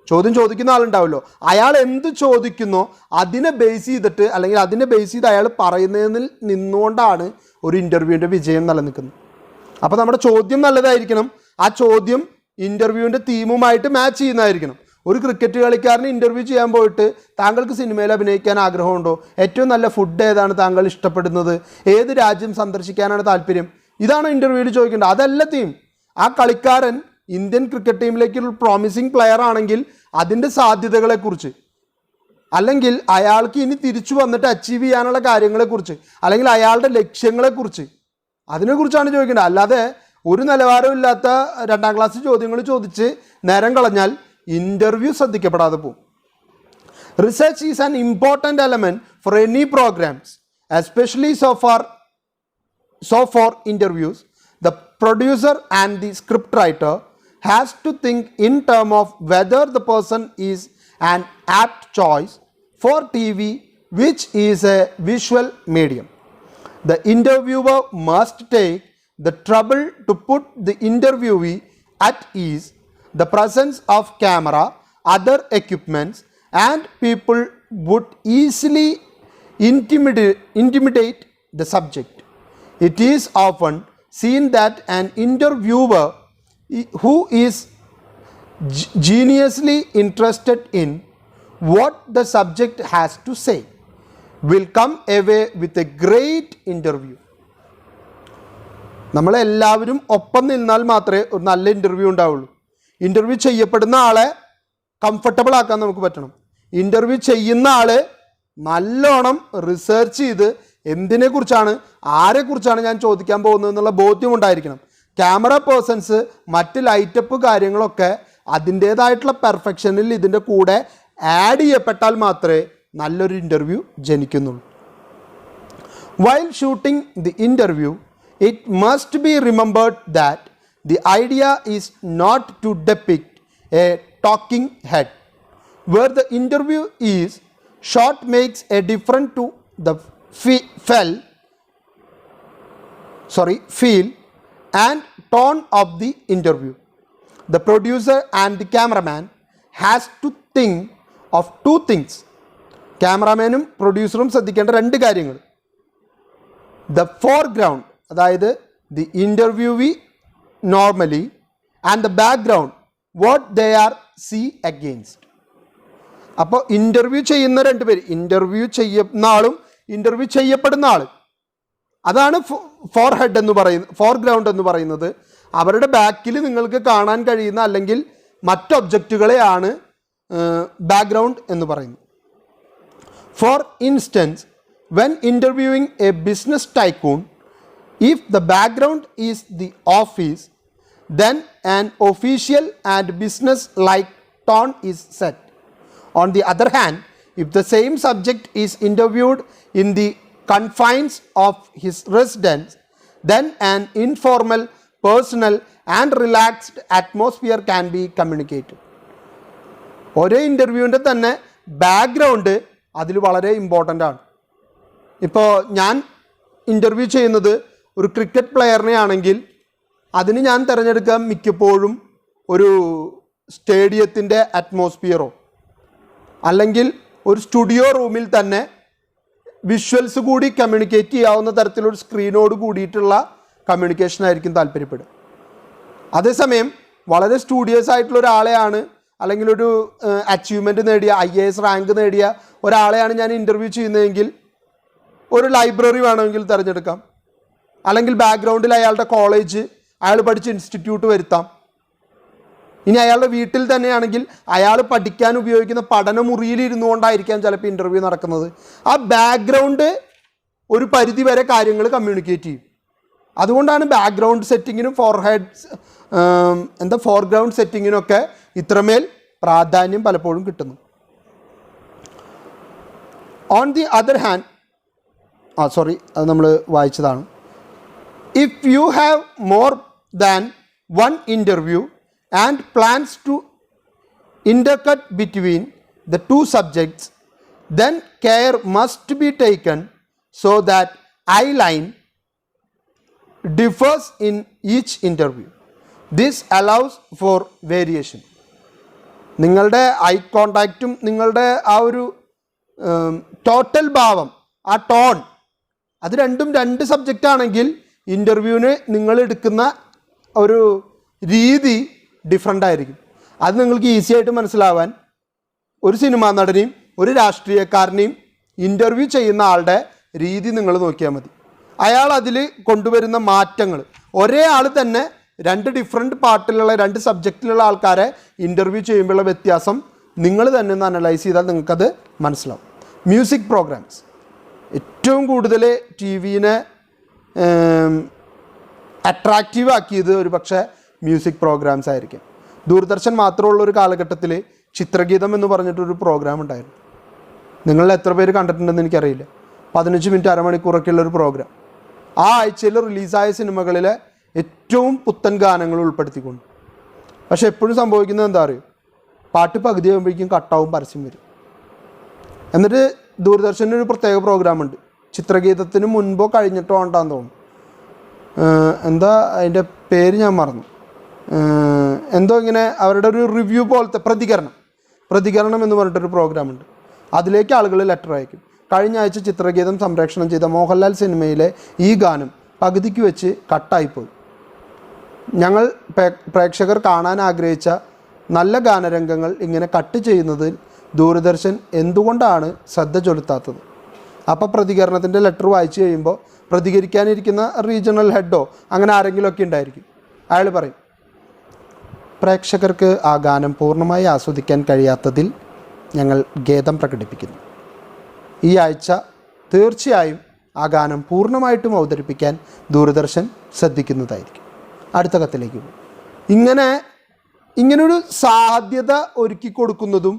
ചോദ്യം ചോദിക്കുന്ന ആളുണ്ടാവുമല്ലോ, അയാൾ എന്ത് ചോദിക്കുന്നോ അതിനെ ബേസ് ചെയ്തിട്ട് അല്ലെങ്കിൽ അതിനെ ബേസ് ചെയ്ത് അയാൾ പറയുന്നതിൽ നിന്നുകൊണ്ടാണ് ഒരു ഇൻ്റർവ്യൂവിൻ്റെ വിജയം നിലനിൽക്കുന്നത്. അപ്പോൾ നമ്മുടെ ചോദ്യം നല്ലതായിരിക്കണം, ആ ചോദ്യം ഇൻ്റർവ്യൂവിൻ്റെ തീമുമായിട്ട് മാച്ച് ചെയ്യുന്നതായിരിക്കണം. ഒരു ക്രിക്കറ്റ് കളിക്കാരന് ഇൻ്റർവ്യൂ ചെയ്യാൻ പോയിട്ട് താങ്കൾക്ക് സിനിമയിൽ അഭിനയിക്കാൻ ആഗ്രഹമുണ്ടോ, ഏറ്റവും നല്ല ഫുഡ് ഏതാണ് താങ്കൾ ഇഷ്ടപ്പെടുന്നത്, ഏത് രാജ്യം സന്ദർശിക്കാനാണ് താല്പര്യം, ഇതാണ് ഇൻ്റർവ്യൂവിൽ ചോദിക്കേണ്ടത്. അതല്ല തീം. ആ കളിക്കാരൻ ഇന്ത്യൻ ക്രിക്കറ്റ് ടീമിലേക്കുള്ള പ്രോമിസിങ് പ്ലെയർ ആണെങ്കിൽ അതിൻ്റെ സാധ്യതകളെക്കുറിച്ച്, അല്ലെങ്കിൽ അയാൾക്ക് ഇനി തിരിച്ചു വന്നിട്ട് അച്ചീവ് ചെയ്യാനുള്ള കാര്യങ്ങളെക്കുറിച്ച്, അല്ലെങ്കിൽ അയാളുടെ ലക്ഷ്യങ്ങളെക്കുറിച്ച്, അതിനെക്കുറിച്ചാണ് ചോദിക്കേണ്ടത്. അല്ലാതെ ഒരു നിലവാരമില്ലാത്ത 2ാം ക്ലാസ് ചോദ്യങ്ങൾ ചോദിച്ച് നേരം കളഞ്ഞാൽ ഇൻ്റർവ്യൂ ശ്രദ്ധിക്കപ്പെടാതെ പോകും. Research is an important element for any programmes, especially so for interviews. The producer and the scriptwriter has to think in terms of whether the person is an apt choice for TV, which is a visual medium. The interviewer must take the trouble to put the interviewee at ease. The presence of camera, other equipments and people would easily intimidate the subject. It is often seen that an interviewer who is genuinely interested in what the subject has to say will come away with a great interview. നമ്മളെല്ലാവരും ഒപ്പം നിന്നാൽ മാത്രമേ ഒരു നല്ല ഇൻ്റർവ്യൂ ഉണ്ടാവുള്ളൂ. ഇൻ്റർവ്യൂ ചെയ്യപ്പെടുന്ന ആളെ കംഫർട്ടബിൾ ആക്കാൻ നമുക്ക് പറ്റണം. ഇൻ്റർവ്യൂ ചെയ്യുന്ന ആൾ നല്ലോണം റിസർച്ച് ചെയ്ത് എന്തിനെക്കുറിച്ചാണ് ആരെക്കുറിച്ചാണ് ഞാൻ ചോദിക്കാൻ പോകുന്നത് എന്നുള്ള ബോധ്യം ഉണ്ടായിരിക്കണം. ക്യാമറ പേഴ്സൺസ് മറ്റ് ലൈറ്റപ്പ് കാര്യങ്ങളൊക്കെ അതിൻ്റേതായിട്ടുള്ള പെർഫെക്ഷനിൽ ഇതിൻ്റെ കൂടെ ആഡ് ചെയ്യപ്പെട്ടാൽ മാത്രമേ നല്ലൊരു ഇൻ്റർവ്യൂ ജനിക്കുന്നുള്ളൂ. While shooting the interview it must be remembered that the idea is not to depict a talking head. Where the interview is short makes a difference to the feel and tone of the interview. The producer and the cameraman has to think of 2 things. ക്യാമറാമാനും പ്രൊഡ്യൂസറും ശ്രദ്ധിക്കേണ്ട 2 കാര്യങ്ങൾ. The foreground, അതായത് the interviewee normally and the background what they are see against. അപ്പോൾ ഇൻ്റർവ്യൂ ചെയ്യുന്ന 2 പേര്, ഇൻ്റർവ്യൂ ചെയ്യുന്ന ആളും ഇൻ്റർവ്യൂ ചെയ്യപ്പെടുന്ന ആൾ, അതാണ് ഫോർഗ്രൗണ്ട് എന്ന് പറയുന്നത്. അവരുടെ ബാക്കിൽ നിങ്ങൾക്ക് കാണാൻ കഴിയുന്ന അല്ലെങ്കിൽ മറ്റ് ഒബ്ജക്റ്റുകളെയാണ് ബാക്ക്ഗ്രൗണ്ട് എന്ന് പറയുന്നത്. For instance, when interviewing a business tycoon, if the background is the office, then an official and business-like tone is set. On the other hand, if the same subject is interviewed in the confines of his residence, then an informal, personal and relaxed atmosphere can be communicated. ഒരേ ഇൻ്റർവ്യൂവിൻ്റെ തന്നെ ബാക്ക്ഗ്രൗണ്ട് അതിൽ വളരെ ഇമ്പോർട്ടൻ്റ് ആണ്. ഇപ്പോൾ ഞാൻ ഇൻ്റർവ്യൂ ചെയ്യുന്നത് ഒരു ക്രിക്കറ്റ് പ്ലെയറിനെ ആണെങ്കിൽ അതിന് ഞാൻ തിരഞ്ഞെടുക്കാൻ മിക്കപ്പോഴും ഒരു സ്റ്റേഡിയത്തിൻ്റെ അറ്റ്മോസ്ഫിയറോ അല്ലെങ്കിൽ ഒരു സ്റ്റുഡിയോ റൂമിൽ തന്നെ വിഷ്വൽസ് കൂടി കമ്മ്യൂണിക്കേറ്റ് ചെയ്യാവുന്ന തരത്തിലൊരു സ്ക്രീനോട് കൂടിയിട്ടുള്ള കമ്മ്യൂണിക്കേഷൻ ആയിരിക്കും താല്പര്യപ്പെടുക. അതേസമയം വളരെ സ്റ്റുഡിയസ് ആയിട്ടുള്ള ഒരാളെയാണ് അല്ലെങ്കിൽ ഒരു അച്ചീവ്മെൻറ്റ് നേടിയ IAS റാങ്ക് നേടിയ ഒരാളെയാണ് ഞാൻ ഇൻ്റർവ്യൂ ചെയ്യുന്നതെങ്കിൽ ഒരു ലൈബ്രറി വേണമെങ്കിൽ തിരഞ്ഞെടുക്കാം, അല്ലെങ്കിൽ ബാക്ക്ഗ്രൗണ്ടിൽ അയാളുടെ കോളേജ്, അയാൾ പഠിച്ച ഇൻസ്റ്റിറ്റ്യൂട്ട് വരുത്താം. ഇനി അയാളുടെ വീട്ടിൽ തന്നെയാണെങ്കിൽ അയാൾ പഠിക്കാൻ ഉപയോഗിക്കുന്ന പഠനമുറിയിൽ ഇരുന്നു കൊണ്ടായിരിക്കാം ചിലപ്പോൾ ഇൻ്റർവ്യൂ നടക്കുന്നത്. ആ ബാക്ക്ഗ്രൗണ്ട് ഒരു പരിധി വരെ കാര്യങ്ങൾ കമ്മ്യൂണിക്കേറ്റ് ചെയ്യും. അതുകൊണ്ടാണ് ബാക്ക്ഗ്രൗണ്ട് സെറ്റിങ്ങിനും ഫോർഗ്രൗണ്ട് സെറ്റിങ്ങിനൊക്കെ ഇത്രമേൽ പ്രാധാന്യം പലപ്പോഴും കിട്ടുന്നു. ഓൺ ദി അതർ ഹാൻഡ്, അത് നമ്മൾ വായിച്ചതാണ്. If you have more than one interview and plans to intercut between the two subjects, then care must be taken so that eye line differs in each interview. This allows for variation. നിങ്ങളുടെ ഐ കോണ്ടാക്റ്റും നിങ്ങളുടെ ആ ഒരു ടോട്ടൽ ഭാവം, ആ ടോൺ, അത് രണ്ടും രണ്ട് സബ്ജക്റ്റ് ആണെങ്കിൽ ഇൻ്റർവ്യൂവിന് നിങ്ങൾ എടുക്കുന്ന ഒരു രീതി ഡിഫറൻ്റ് ആയിരിക്കും. അത് നിങ്ങൾക്ക് ഈസി ആയിട്ട് മനസ്സിലാവാൻ ഒരു സിനിമാ നടനെയും ഒരു രാഷ്ട്രീയക്കാരനെയും ഇൻ്റർവ്യൂ ചെയ്യുന്ന ആളുടെ രീതി നിങ്ങൾ നോക്കിയാൽ മതി. അയാൾ അതിൽ കൊണ്ടുവരുന്ന മാറ്റങ്ങൾ, ഒരേ ആൾ തന്നെ രണ്ട് ഡിഫറെൻറ്റ് പാർട്ടിലുള്ള രണ്ട് സബ്ജക്റ്റിലുള്ള ആൾക്കാരെ ഇൻ്റർവ്യൂ ചെയ്യുമ്പോഴുള്ള വ്യത്യാസം നിങ്ങൾ തന്നെ ഒന്ന് അനലൈസ് ചെയ്താൽ നിങ്ങൾക്കത് മനസ്സിലാവും. മ്യൂസിക് പ്രോഗ്രാംസ് ഏറ്റവും കൂടുതൽ TV-നെ അട്രാക്റ്റീവ് ആക്കിയത് ഒരു പക്ഷേ മ്യൂസിക് പ്രോഗ്രാംസ് ആയിരിക്കും. ദൂരദർശൻ മാത്രമുള്ളൊരു കാലഘട്ടത്തിൽ ചിത്രഗീതം എന്ന് പറഞ്ഞിട്ടൊരു പ്രോഗ്രാം ഉണ്ടായിരുന്നു. നിങ്ങളിൽ എത്ര പേര് കണ്ടിട്ടുണ്ടെന്ന് എനിക്കറിയില്ല. 15 മിനിറ്റ് അരമണിക്കൂറൊക്കെ ഉള്ളൊരു പ്രോഗ്രാം. ആ ആഴ്ചയിൽ റിലീസായ സിനിമകളിലെ ഏറ്റവും പുത്തൻ ഗാനങ്ങൾ ഉൾപ്പെടുത്തിക്കൊണ്ട്. പക്ഷെ എപ്പോഴും സംഭവിക്കുന്നത് എന്താ അറിയോ, പാട്ട് പകുതി ആകുമ്പോഴേക്കും കട്ടാവും, പരസ്യം വരും. എന്നിട്ട് ദൂരദർശൻ്റെ ഒരു പ്രത്യേക പ്രോഗ്രാമുണ്ട്, ചിത്രഗീതത്തിന് മുൻപോ കഴിഞ്ഞിട്ടോ ഉണ്ടാന്ന് തോന്നുന്നു, എന്താ അതിൻ്റെ പേര് ഞാൻ മറന്നു, എന്തോ ഇങ്ങനെ അവരുടെ ഒരു റിവ്യൂ പോലത്തെ പ്രതികരണം എന്ന് പറഞ്ഞിട്ടൊരു പ്രോഗ്രാമുണ്ട്. അതിലേക്ക് ആളുകൾ ലെറ്റർ അയക്കും. കഴിഞ്ഞ ആഴ്ച ചിത്രഗീതം സംപ്രേഷണം ചെയ്ത മോഹൻലാൽ സിനിമയിലെ ഈ ഗാനം പകുതിക്ക് വെച്ച് കട്ടായിപ്പോയി. ഞങ്ങൾ പ്രേക്ഷകർ കാണാൻ ആഗ്രഹിച്ച നല്ല ഗാനരംഗങ്ങൾ ഇങ്ങനെ കട്ട് ചെയ്യുന്നതിൽ ദൂരദർശൻ എന്തുകൊണ്ടാണ് ശ്രദ്ധ ചെലുത്താത്തത്? അപ്പോൾ പ്രതികരണത്തിൻ്റെ ലെറ്റർ വായിച്ചു കഴിയുമ്പോൾ പ്രതികരിക്കാനിരിക്കുന്ന റീജിയണൽ ഹെഡോ അങ്ങനെ ആരെങ്കിലുമൊക്കെ ഉണ്ടായിരിക്കും. അയാൾ പറയും, പ്രേക്ഷകർക്ക് ആ ഗാനം പൂർണ്ണമായി ആസ്വദിക്കാൻ കഴിയാത്തതിൽ ഞങ്ങൾ ഖേദം പ്രകടിപ്പിക്കുന്നു. ഈ ആഴ്ച തീർച്ചയായും ആ ഗാനം പൂർണ്ണമായിട്ടും അവതരിപ്പിക്കാൻ ദൂരദർശൻ ശ്രദ്ധിക്കുന്നതായിരിക്കും. അടുത്ത കത്തിലേക്ക് പോകും. ഇങ്ങനൊരു സാധ്യത ഒരുക്കി കൊടുക്കുന്നതും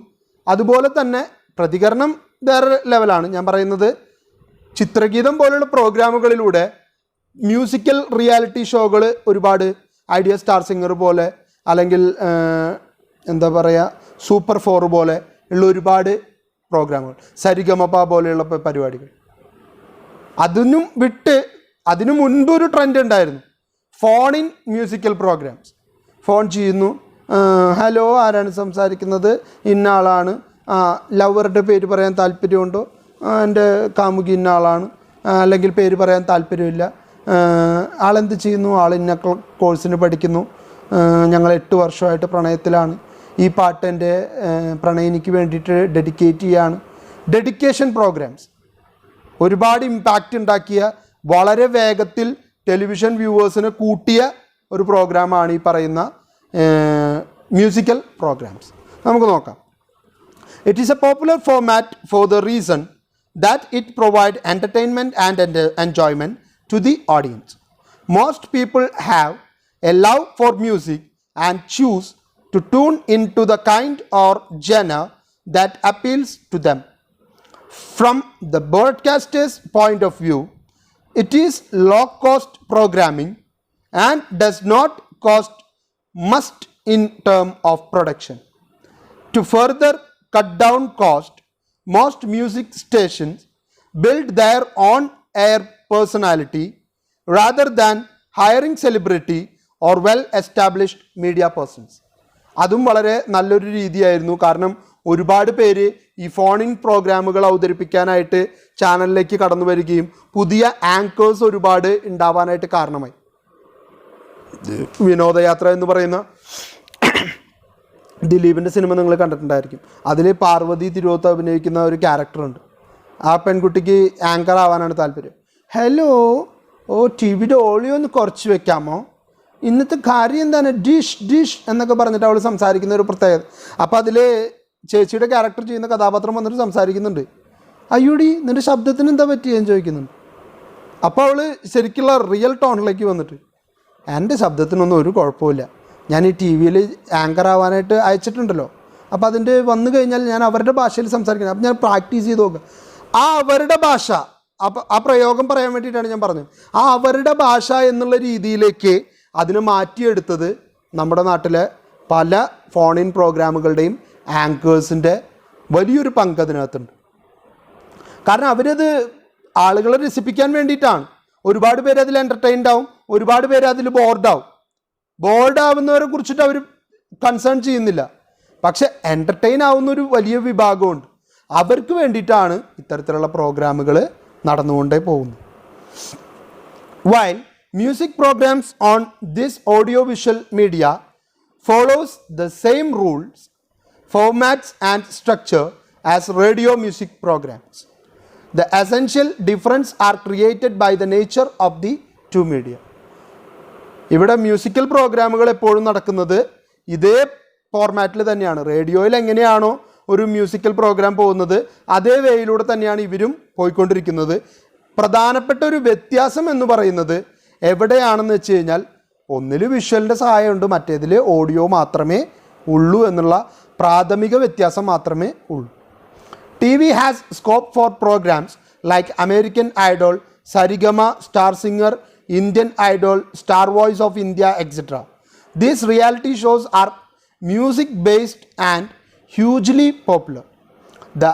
അതുപോലെ തന്നെ പ്രതികരണം വേറെ ലെവലാണ്. ഞാൻ പറയുന്നത് ചിത്രഗീതം പോലുള്ള പ്രോഗ്രാമുകളിലൂടെ മ്യൂസിക്കൽ റിയാലിറ്റി ഷോകൾ ഒരുപാട്, ഐഡിയ സ്റ്റാർ സിംഗർ പോലെ അല്ലെങ്കിൽ എന്താ പറയുക സൂപ്പർ 4 പോലെ ഉള്ള ഒരുപാട് പ്രോഗ്രാമുകൾ, സരിഗമപ പോലെയുള്ള പരിപാടികൾ. അതിനും വിട്ട് അതിനു മുൻപൊരു ട്രെൻഡ് ഉണ്ടായിരുന്നു, phone in musical programmes. Phone ചെയ്യുന്നു, ഹലോ ആരാണ് സംസാരിക്കുന്നത്, ഇന്ന ആളാണ്, ലവറുടെ പേര് പറയാൻ താല്പര്യമുണ്ടോ, എൻ്റെ കാമുകി ഇന്ന ആളാണ്, അല്ലെങ്കിൽ പേര് പറയാൻ താല്പര്യമില്ല, ആളെന്ത് ചെയ്യുന്നു, ആൾ ഇന്ന കോഴ്സിന് പഠിക്കുന്നു, ഞങ്ങൾ 8 വർഷമായിട്ട് പ്രണയത്തിലാണ്, ഈ പാട്ട് എൻ്റെ പ്രണയിനിക്ക് വേണ്ടിയിട്ട് ഡെഡിക്കേറ്റ് ചെയ്യാണ്. ഡെഡിക്കേഷൻ പ്രോഗ്രാംസ് ഒരുപാട് ഇമ്പാക്റ്റ് ഉണ്ടാക്കിയ, വളരെ വേഗത്തിൽ ടെലിവിഷൻ വ്യൂവേഴ്സിനെ കൂട്ടിയ ഒരു പ്രോഗ്രാമാണ് ഈ പറയുന്ന മ്യൂസിക്കൽ പ്രോഗ്രാംസ്. നമുക്ക് നോക്കാം. It is a popular format for the reason that it provides entertainment and enjoyment to the audience. Most people have a love for music and choose to tune into the kind or genre that appeals to them. From the broadcaster's point of view, It is low-cost programming and does not cost much in terms of production. To further cut down cost, most music stations build their own air personality rather than hiring celebrity or well-established media persons. അതും വളരെ നല്ലൊരു രീതിയായിരുന്നു. കാരണം ഒരുപാട് പേര് ഈ ഫോൺ ഇൻ പ്രോഗ്രാമുകൾ അവതരിപ്പിക്കാനായിട്ട് ചാനലിലേക്ക് കടന്നു വരികയും പുതിയ ആങ്കേഴ്സ് ഒരുപാട് ഉണ്ടാവാനായിട്ട് കാരണമായി. വിനോദയാത്ര എന്ന് പറയുന്ന ദിലീപിൻ്റെ സിനിമ നിങ്ങൾ കണ്ടിട്ടുണ്ടായിരിക്കും. അതിൽ പാർവതി തിരുവോത്ത് അഭിനയിക്കുന്ന ഒരു ക്യാരക്ടറുണ്ട്. ആ പെൺകുട്ടിക്ക് ആങ്കർ ആവാനാണ് താല്പര്യം. ഹലോ, ടി വിയുടെ ഓളിയോ ഒന്ന് കുറച്ച് വെക്കാമോ, ഇന്നത്തെ കാര്യം എന്താണ്, ഡിഷ് എന്നൊക്കെ പറഞ്ഞിട്ട് അവൾ സംസാരിക്കുന്ന ഒരു പ്രത്യേകത. അപ്പോൾ അതിൽ ചേച്ചിയുടെ ക്യാരക്ടർ ചെയ്യുന്ന കഥാപാത്രം വന്നിട്ട് സംസാരിക്കുന്നുണ്ട്. അയ്യോടി നിൻ്റെ ശബ്ദത്തിന് എന്താ പറ്റിയെന്ന് ചോദിക്കുന്നുണ്ട്. അപ്പോൾ അവൾ ശരിക്കുള്ള റിയൽ ടോണിലേക്ക് വന്നിട്ട്, എൻ്റെ ശബ്ദത്തിനൊന്നും ഒരു കുഴപ്പമില്ല, ഞാൻ ഈ ടി വിയിൽ ആങ്കർ ആവാനായിട്ട് അയച്ചിട്ടുണ്ടല്ലോ, അപ്പോൾ അതിൻ്റെ വന്നു കഴിഞ്ഞാൽ ഞാൻ അവരുടെ ഭാഷയിൽ സംസാരിക്കുന്നത്, അപ്പോൾ ഞാൻ പ്രാക്ടീസ് ചെയ്ത് നോക്കുക. ആ അവരുടെ ഭാഷ, അപ്പോൾ ആ പ്രയോഗം പറയാൻ വേണ്ടിയിട്ടാണ് ഞാൻ പറഞ്ഞത്. ആ അവരുടെ ഭാഷ എന്നുള്ള രീതിയിലേക്ക് അതിനെ മാറ്റിയെടുത്തത് നമ്മുടെ നാട്ടിലെ പല ഫോൺ ഇൻ പ്രോഗ്രാമുകളുടെയും ആങ്കേഴ്സിൻ്റെ വലിയൊരു പങ്ക് അതിനകത്തുണ്ട്. കാരണം അവരത് ആളുകളെ രസിപ്പിക്കാൻ വേണ്ടിയിട്ടാണ്. ഒരുപാട് പേര് അതിൽ എൻ്റർടൈൻഡ് ആവും, ഒരുപാട് പേര് അതിൽ ബോർഡാവുന്നവരെ കുറിച്ചിട്ട് അവർ കൺസേൺ ചെയ്യുന്നില്ല. പക്ഷെ എൻ്റർടൈൻ ആവുന്നൊരു വലിയ വിഭാഗമുണ്ട്. അവർക്ക് വേണ്ടിയിട്ടാണ് ഇത്തരത്തിലുള്ള പ്രോഗ്രാമുകൾ നടന്നുകൊണ്ടേ പോകുന്നത്. While music programs on this audiovisual media follows the same rules, formats and structure as radio music programs, the essential difference are created by the nature of the two media. ഇവിടെ മ്യൂസിക്കൽ പ്രോഗ്രാമുകൾ എപ്പോഴും നടക്കുന്നത് ഇതേ ഫോർമാറ്റിൽ തന്നെയാണ്. റേഡിയോയിൽ എങ്ങനെയാണോ ഒരു മ്യൂസിക്കൽ പ്രോഗ്രാം പോകുന്നത് അതേ വേയിലൂടെ തന്നെയാണ് ഇവരും പോയിക്കൊണ്ടിരിക്കുന്നത്. പ്രധാനപ്പെട്ട ഒരു വ്യത്യാസം എന്ന് പറയുന്നത് എവിടെയാണെന്ന് വെച്ച് കഴിഞ്ഞാൽ ഒന്നിൽ വിഷ്വലിൻ്റെ സഹായമുണ്ട്, മറ്റേതിൽ ഓഡിയോ മാത്രമേ ഉള്ളൂ എന്നുള്ള പ്രാഥമിക വ്യത്യാസം മാത്രമേ ഉള്ളൂ. T V has scope for programmes like American Idol, Saregama, Star Singer, Indian Idol, Star Voice of India, etc. These reality shows are music based and hugely popular. The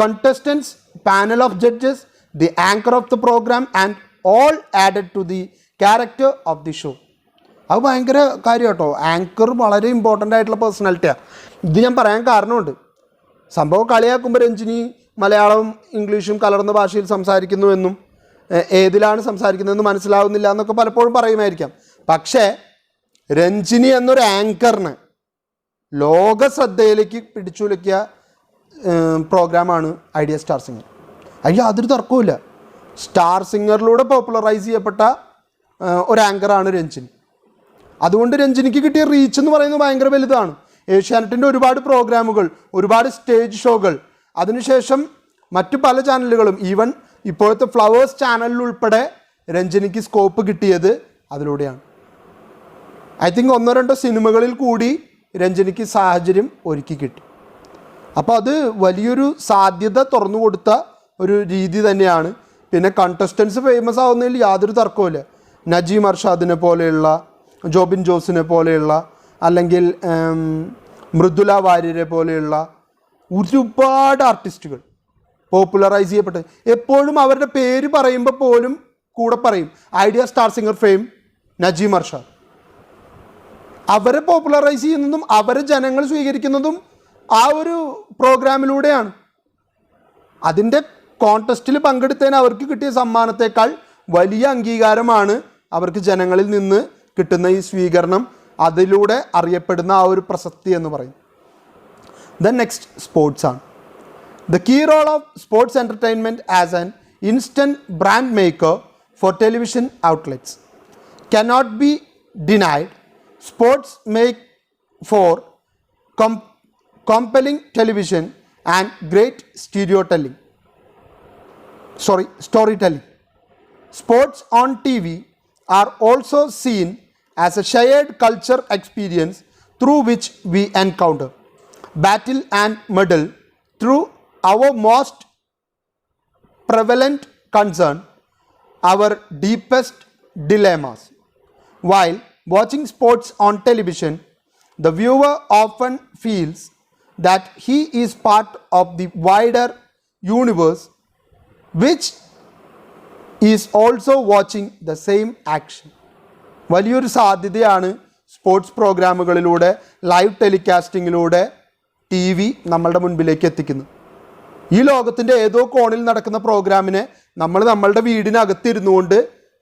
contestants, panel of judges, the anchor of the program and all added to the character of the show. അത് ഭയങ്കര കാര്യം കേട്ടോ. ആങ്കർ വളരെ ഇമ്പോർട്ടൻ്റ് ആയിട്ടുള്ള പേഴ്സണാലിറ്റിയാണ്. ഇത് ഞാൻ പറയാൻ കാരണമുണ്ട്. സംഭവം കളിയാക്കുമ്പോൾ രഞ്ജിനി മലയാളവും ഇംഗ്ലീഷും കലർന്ന ഭാഷയിൽ സംസാരിക്കുന്നുവെന്നും ഏതിലാണ് സംസാരിക്കുന്നതെന്ന് മനസ്സിലാവുന്നില്ല എന്നൊക്കെ പലപ്പോഴും പറയുമായിരിക്കാം. പക്ഷേ രഞ്ജിനി എന്നൊരു ആങ്കറിന് ലോക ശ്രദ്ധയിലേക്ക് പിടിച്ചുലക്കിയ പ്രോഗ്രാമാണ് ഐഡിയ സ്റ്റാർ സിംഗർ. അയ്യോ അതൊരു തർക്കവുമില്ല. സ്റ്റാർ സിംഗറിലൂടെ പോപ്പുലറൈസ് ചെയ്യപ്പെട്ട ഒരു ആങ്കറാണ് രഞ്ജിനി. അതുകൊണ്ട് രഞ്ജിനിക്ക് കിട്ടിയ റീച്ച് എന്ന് പറയുന്നത് ഭയങ്കര വലുതാണ്. ഏഷ്യാനെറ്റിൻ്റെ ഒരുപാട് പ്രോഗ്രാമുകൾ, ഒരുപാട് സ്റ്റേജ് ഷോകൾ, അതിനുശേഷം മറ്റു പല ചാനലുകളും, ഈവൻ ഇപ്പോഴത്തെ ഫ്ലവേഴ്സ് ചാനലിലുൾപ്പെടെ രഞ്ജിനിക്ക് സ്കോപ്പ് കിട്ടിയത് അതിലൂടെയാണ്. ഐ തിങ്ക് 1-2 സിനിമകളിൽ കൂടി രഞ്ജിനിക്ക് സാഹചര്യം ഒരുക്കി കിട്ടി. അപ്പോൾ അത് വലിയൊരു സാധ്യത തുറന്നു കൊടുത്ത ഒരു രീതി തന്നെയാണ്. പിന്നെ കണ്ടസ്റ്റൻസ് ഫേമസ് ആവുന്നതിൽ യാതൊരു തർക്കവുമില്ല. നജീം അർഷാദിനെ പോലെയുള്ള, ജോബിൻ ജോസിനെ പോലെയുള്ള, അല്ലെങ്കിൽ മൃദുല വാര്യരെ പോലെയുള്ള ഒരുപാട് ആർട്ടിസ്റ്റുകൾ പോപ്പുലറൈസ് ചെയ്യപ്പെട്ട് എപ്പോഴും അവരുടെ പേര് പറയുമ്പോൾ പോലും കൂടെ പറയും idea star singer fame Najeem Arshad. അവരെ പോപ്പുലറൈസ് ചെയ്യുന്നതും അവരെ ജനങ്ങൾ സ്വീകരിക്കുന്നതും ആ ഒരു പ്രോഗ്രാമിലൂടെയാണ്. അതിൻ്റെ കോൺടെസ്റ്റിൽ പങ്കെടുത്തതിന് അവർക്ക് കിട്ടിയ സമ്മാനത്തേക്കാൾ വലിയ അംഗീകാരമാണ് അവർക്ക് ജനങ്ങളിൽ നിന്ന് കിട്ടുന്ന ഈ സ്വീകരണം, അതിലൂടെ അറിയപ്പെടുന്ന ആ ഒരു പ്രസക്തി എന്ന് പറയും. ദെൻ നെക്സ്റ്റ് സ്പോർട്സ് ആണ്. The key role of sports entertainment as an instant brand maker for television outlets cannot be denied. Sports make for compelling television and great storytelling. Sports on TV are also seen as a shared culture experience through which we encounter, battle and muddle through our most prevalent concern our deepest dilemmas. While watching sports on television, the viewer often feels that he is part of the wider universe which is also watching the same action. വലിയൊരു സാധ്യതയാണ് സ്പോർട്സ് പ്രോഗ്രാമുകളിലൂടെ ലൈവ് ടെലികാസ്റ്റിങ്ങിലൂടെ ടി വി നമ്മളുടെ മുൻപിലേക്ക് എത്തിക്കുന്നത്. ഈ ലോകത്തിൻ്റെ ഏതോ കോണിൽ നടക്കുന്ന പ്രോഗ്രാമിനെ നമ്മളുടെ വീടിനകത്തിരുന്നു കൊണ്ട്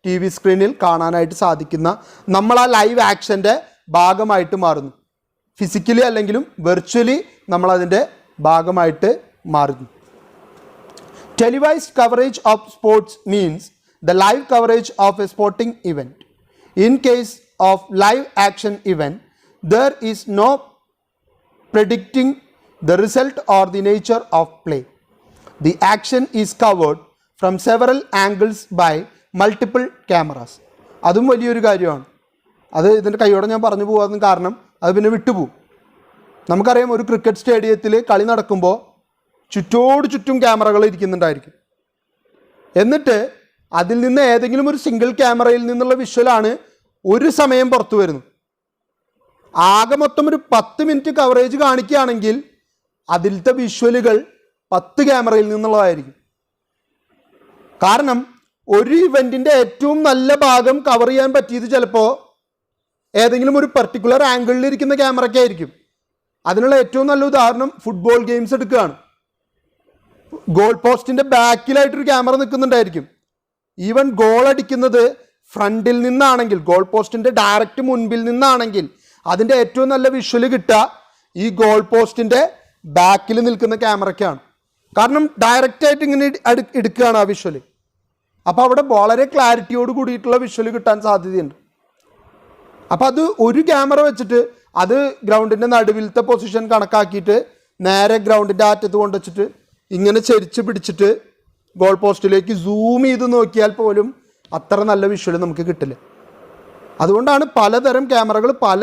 ടി വി സ്ക്രീനിൽ കാണാനായിട്ട് സാധിക്കുന്ന നമ്മൾ ആ ലൈവ് ആക്ഷൻ്റെ ഭാഗമായിട്ട് മാറുന്നു. ഫിസിക്കലി അല്ലെങ്കിലും വെർച്വലി നമ്മളതിൻ്റെ ഭാഗമായിട്ട് മാറുന്നു. Televised coverage of sports means the live coverage of a sporting event. In case of live action event, there is no predicting the result or the nature of play. The action is covered from several angles by multiple cameras. അതും വലിയൊരു കാര്യമാണ്. അത് ഇതിൻ്റെ കൈയോടെ ഞാൻ പറഞ്ഞു പോകാൻ കാരണം അത് പിന്നെ വിട്ടുപോകും. നമുക്കറിയാം, ഒരു ക്രിക്കറ്റ് സ്റ്റേഡിയത്തിൽ കളി നടക്കുമ്പോൾ ചുറ്റും ക്യാമറകൾ ഇരിക്കുന്നുണ്ടായിരിക്കും. എന്നിട്ട് അതിൽ നിന്ന് ഏതെങ്കിലും ഒരു സിംഗിൾ ക്യാമറയിൽ നിന്നുള്ള വിഷ്വലാണ് ഒരു സമയം പുറത്തു വരുന്നത്. ആകെ മൊത്തം ഒരു 10 മിനിറ്റ് കവറേജ് കാണിക്കുകയാണെങ്കിൽ അതിലത്തെ വിഷ്വലുകൾ 10 ക്യാമറയിൽ നിന്നുള്ളതായിരിക്കും. കാരണം ഒരു ഇവൻറ്റിൻ്റെ ഏറ്റവും നല്ല ഭാഗം കവർ ചെയ്യാൻ പറ്റിയത് ചിലപ്പോൾ ഏതെങ്കിലും ഒരു പർട്ടിക്കുലർ ആംഗിളിൽ ഇരിക്കുന്ന ക്യാമറയ്ക്കായിരിക്കും. അതിനുള്ള ഏറ്റവും നല്ല ഉദാഹരണം ഫുട്ബോൾ ഗെയിംസ് എടുക്കുകയാണ്. ഗോൾ പോസ്റ്റിൻ്റെ ബാക്കിലായിട്ടൊരു ക്യാമറ നിൽക്കുന്നുണ്ടായിരിക്കും. ഈവൻ ഗോൾ അടിക്കുന്നത് ഫ്രണ്ടിൽ നിന്നാണെങ്കിൽ, ഗോൾ പോസ്റ്റിൻ്റെ ഡയറക്റ്റ് മുൻപിൽ നിന്നാണെങ്കിൽ അതിൻ്റെ ഏറ്റവും നല്ല വിഷ്വൽ കിട്ടുക ഈ ഗോൾ പോസ്റ്റിൻ്റെ ബാക്കിൽ നിൽക്കുന്ന ക്യാമറയ്ക്കാണ്. കാരണം ഡയറക്റ്റായിട്ട് ഇങ്ങനെ എടുക്കുകയാണ് ആ വിഷ്വൽ. അപ്പോൾ അവിടെ വളരെ ക്ലാരിറ്റിയോട് കൂടിയിട്ടുള്ള വിഷ്വൽ കിട്ടാൻ സാധ്യതയുണ്ട്. അപ്പോൾ അത് ഒരു ക്യാമറ വെച്ചിട്ട് അത് ഗ്രൗണ്ടിൻ്റെ നടുവിലത്തെ പൊസിഷൻ കണക്കാക്കിയിട്ട് നേരെ ഗ്രൗണ്ടിൻ്റെ അറ്റത്ത് കൊണ്ടുവച്ചിട്ട് ഇങ്ങനെ ചെരിച്ച് പിടിച്ചിട്ട് ഗോൾ പോസ്റ്റിലേക്ക് സൂം ചെയ്ത് നോക്കിയാൽ പോലും അത്ര നല്ല വിഷ്വൽ നമുക്ക് കിട്ടില്ല. അതുകൊണ്ടാണ് പലതരം ക്യാമറകൾ പല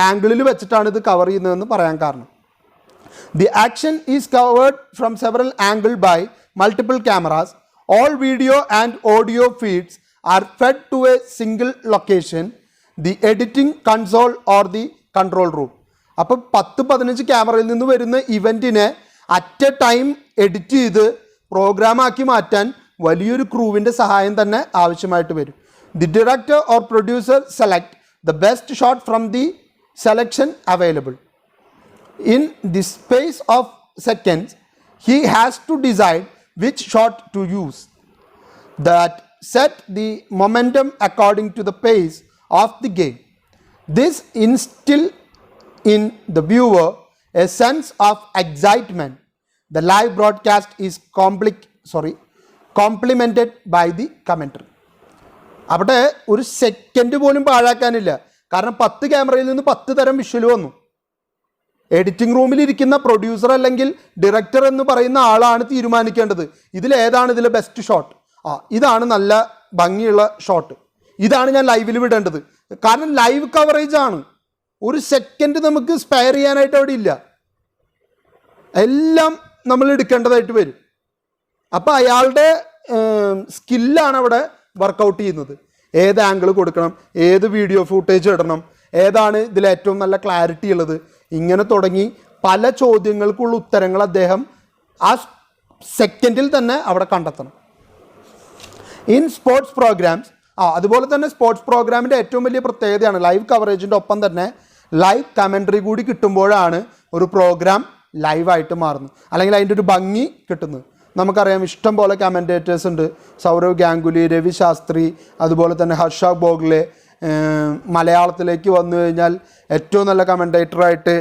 ആംഗിളിൽ വെച്ചിട്ടാണ് ഇത് കവർ ചെയ്യുന്നതെന്ന് പറയാൻ കാരണം. The action is covered from several angle by multiple cameras. All video and audio feeds are fed to a single location, the editing console or the control room. അപ്പം 10-15 ക്യാമറയിൽ നിന്ന് വരുന്ന ഇവൻറ്റിനെ അറ്റ് എ ടൈം എഡിറ്റ് ചെയ്ത് പ്രോഗ്രാമാക്കി മാറ്റാൻ വലിയൊരു ക്രൂവിൻ്റെ സഹായം തന്നെ ആവശ്യമായിട്ട് വരും. The director or producer select the best shot from the selection available. In the space of seconds he has to decide which shot to use that set the momentum according to the pace of the game. This instill in the viewer a sense of excitement. The live broadcast is complemented by the commentary. അവിടെ ഒരു സെക്കൻഡ് പോലും പാഴാക്കാനില്ല. കാരണം 10 ക്യാമറയിൽ നിന്ന് 10 തരം വിഷ്വൽ വന്നു. എഡിറ്റിംഗ് റൂമിലിരിക്കുന്ന പ്രൊഡ്യൂസർ അല്ലെങ്കിൽ ഡയറക്ടർ എന്ന് പറയുന്ന ആളാണ് തീരുമാനിക്കേണ്ടത് ഇതിലേതാണ് ഇതിലെ ബെസ്റ്റ് ഷോട്ട്. ഇതാണ് നല്ല ഭംഗിയുള്ള ഷോട്ട്, ഇതാണ് ഞാൻ ലൈവിൽ വിടേണ്ടത്. കാരണം ലൈവ് കവറേജ് ആണ്. ഒരു സെക്കൻഡ് നമുക്ക് സ്പെയർ ചെയ്യാനായിട്ട് അവിടെ ഇല്ല. എല്ലാം നമ്മൾ എടുക്കേണ്ടതായിട്ട് വരും. അപ്പോൾ അയാളുടെ സ്കില്ലാണ് അവിടെ വർക്കൗട്ട് ചെയ്യുന്നത്. ഏത് ആംഗിൾ കൊടുക്കണം, ഏത് വീഡിയോ ഫൂട്ടേജ് ഇടണം, ഏതാണ് ഇതിൽ ഏറ്റവും നല്ല ക്ലാരിറ്റി ഉള്ളത്, ഇങ്ങനെ തുടങ്ങി പല ചോദ്യങ്ങൾക്കുള്ള ഉത്തരങ്ങൾ അദ്ദേഹം ആ സെക്കൻഡിൽ തന്നെ അവിടെ കണ്ടെത്തണം. ഇൻ സ്പോർട്സ് പ്രോഗ്രാംസ് അതുപോലെ തന്നെ സ്പോർട്സ് പ്രോഗ്രാമിൻ്റെ ഏറ്റവും വലിയ പ്രത്യേകതയാണ് ലൈവ് കവറേജിൻ്റെ ഒപ്പം തന്നെ ലൈവ് കമൻട്രി കൂടി കിട്ടുമ്പോഴാണ് ഒരു പ്രോഗ്രാം ലൈവായിട്ട് മാറുന്നത്, അല്ലെങ്കിൽ അതിൻ്റെ ഒരു ഭംഗി കിട്ടുന്നത്. നമുക്കറിയാം, ഇഷ്ടം പോലെ കമൻറ്റേറ്റേഴ്സ് ഉണ്ട്. സൗരവ് ഗാംഗുലി, രവി ശാസ്ത്രി, അതുപോലെ തന്നെ ഹർഷ ബോഗ്ലെ. മലയാളത്തിലേക്ക് വന്നു കഴിഞ്ഞാൽ ഏറ്റവും നല്ല കമൻറ്റേറ്ററായിട്ട്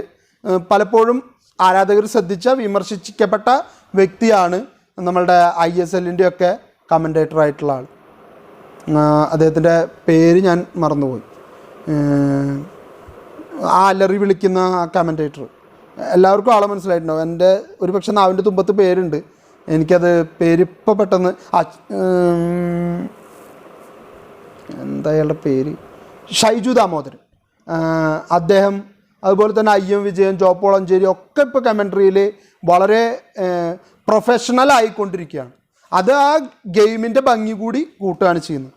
പലപ്പോഴും ആരാധകർ വിമർശിക്കപ്പെട്ട വ്യക്തിയാണ് നമ്മളുടെ ISLൻ്റെയൊക്കെ കമൻറ്റേറ്ററായിട്ടുള്ള ആൾ. അദ്ദേഹത്തിൻ്റെ പേര് ഞാൻ മറന്നുപോയി. അലറി വിളിക്കുന്ന ആ കമൻറ്റേറ്റർ എല്ലാവർക്കും ആളെ മനസ്സിലായിട്ടുണ്ടാവും. എൻ്റെ ഒരു പക്ഷേ നാവിൻ്റെ തുമ്പത്ത് പേരുണ്ട്, എനിക്കത് പേരിപ്പോൾ പെട്ടെന്ന് എന്താ അയാളുടെ പേര്, ഷൈജു ദാമോദരൻ. അദ്ദേഹം, അതുപോലെ തന്നെ IM വിജയൻ, ജോപ്പോളഞ്ചേരി ഒക്കെ ഇപ്പോൾ കമൻട്രിയിൽ വളരെ പ്രൊഫഷണൽ ആയിക്കൊണ്ടിരിക്കുകയാണ്. അത് ആ ഗെയിമിൻ്റെ ഭംഗി കൂടി കൂട്ടുകയാണ് ചെയ്യുന്നത്.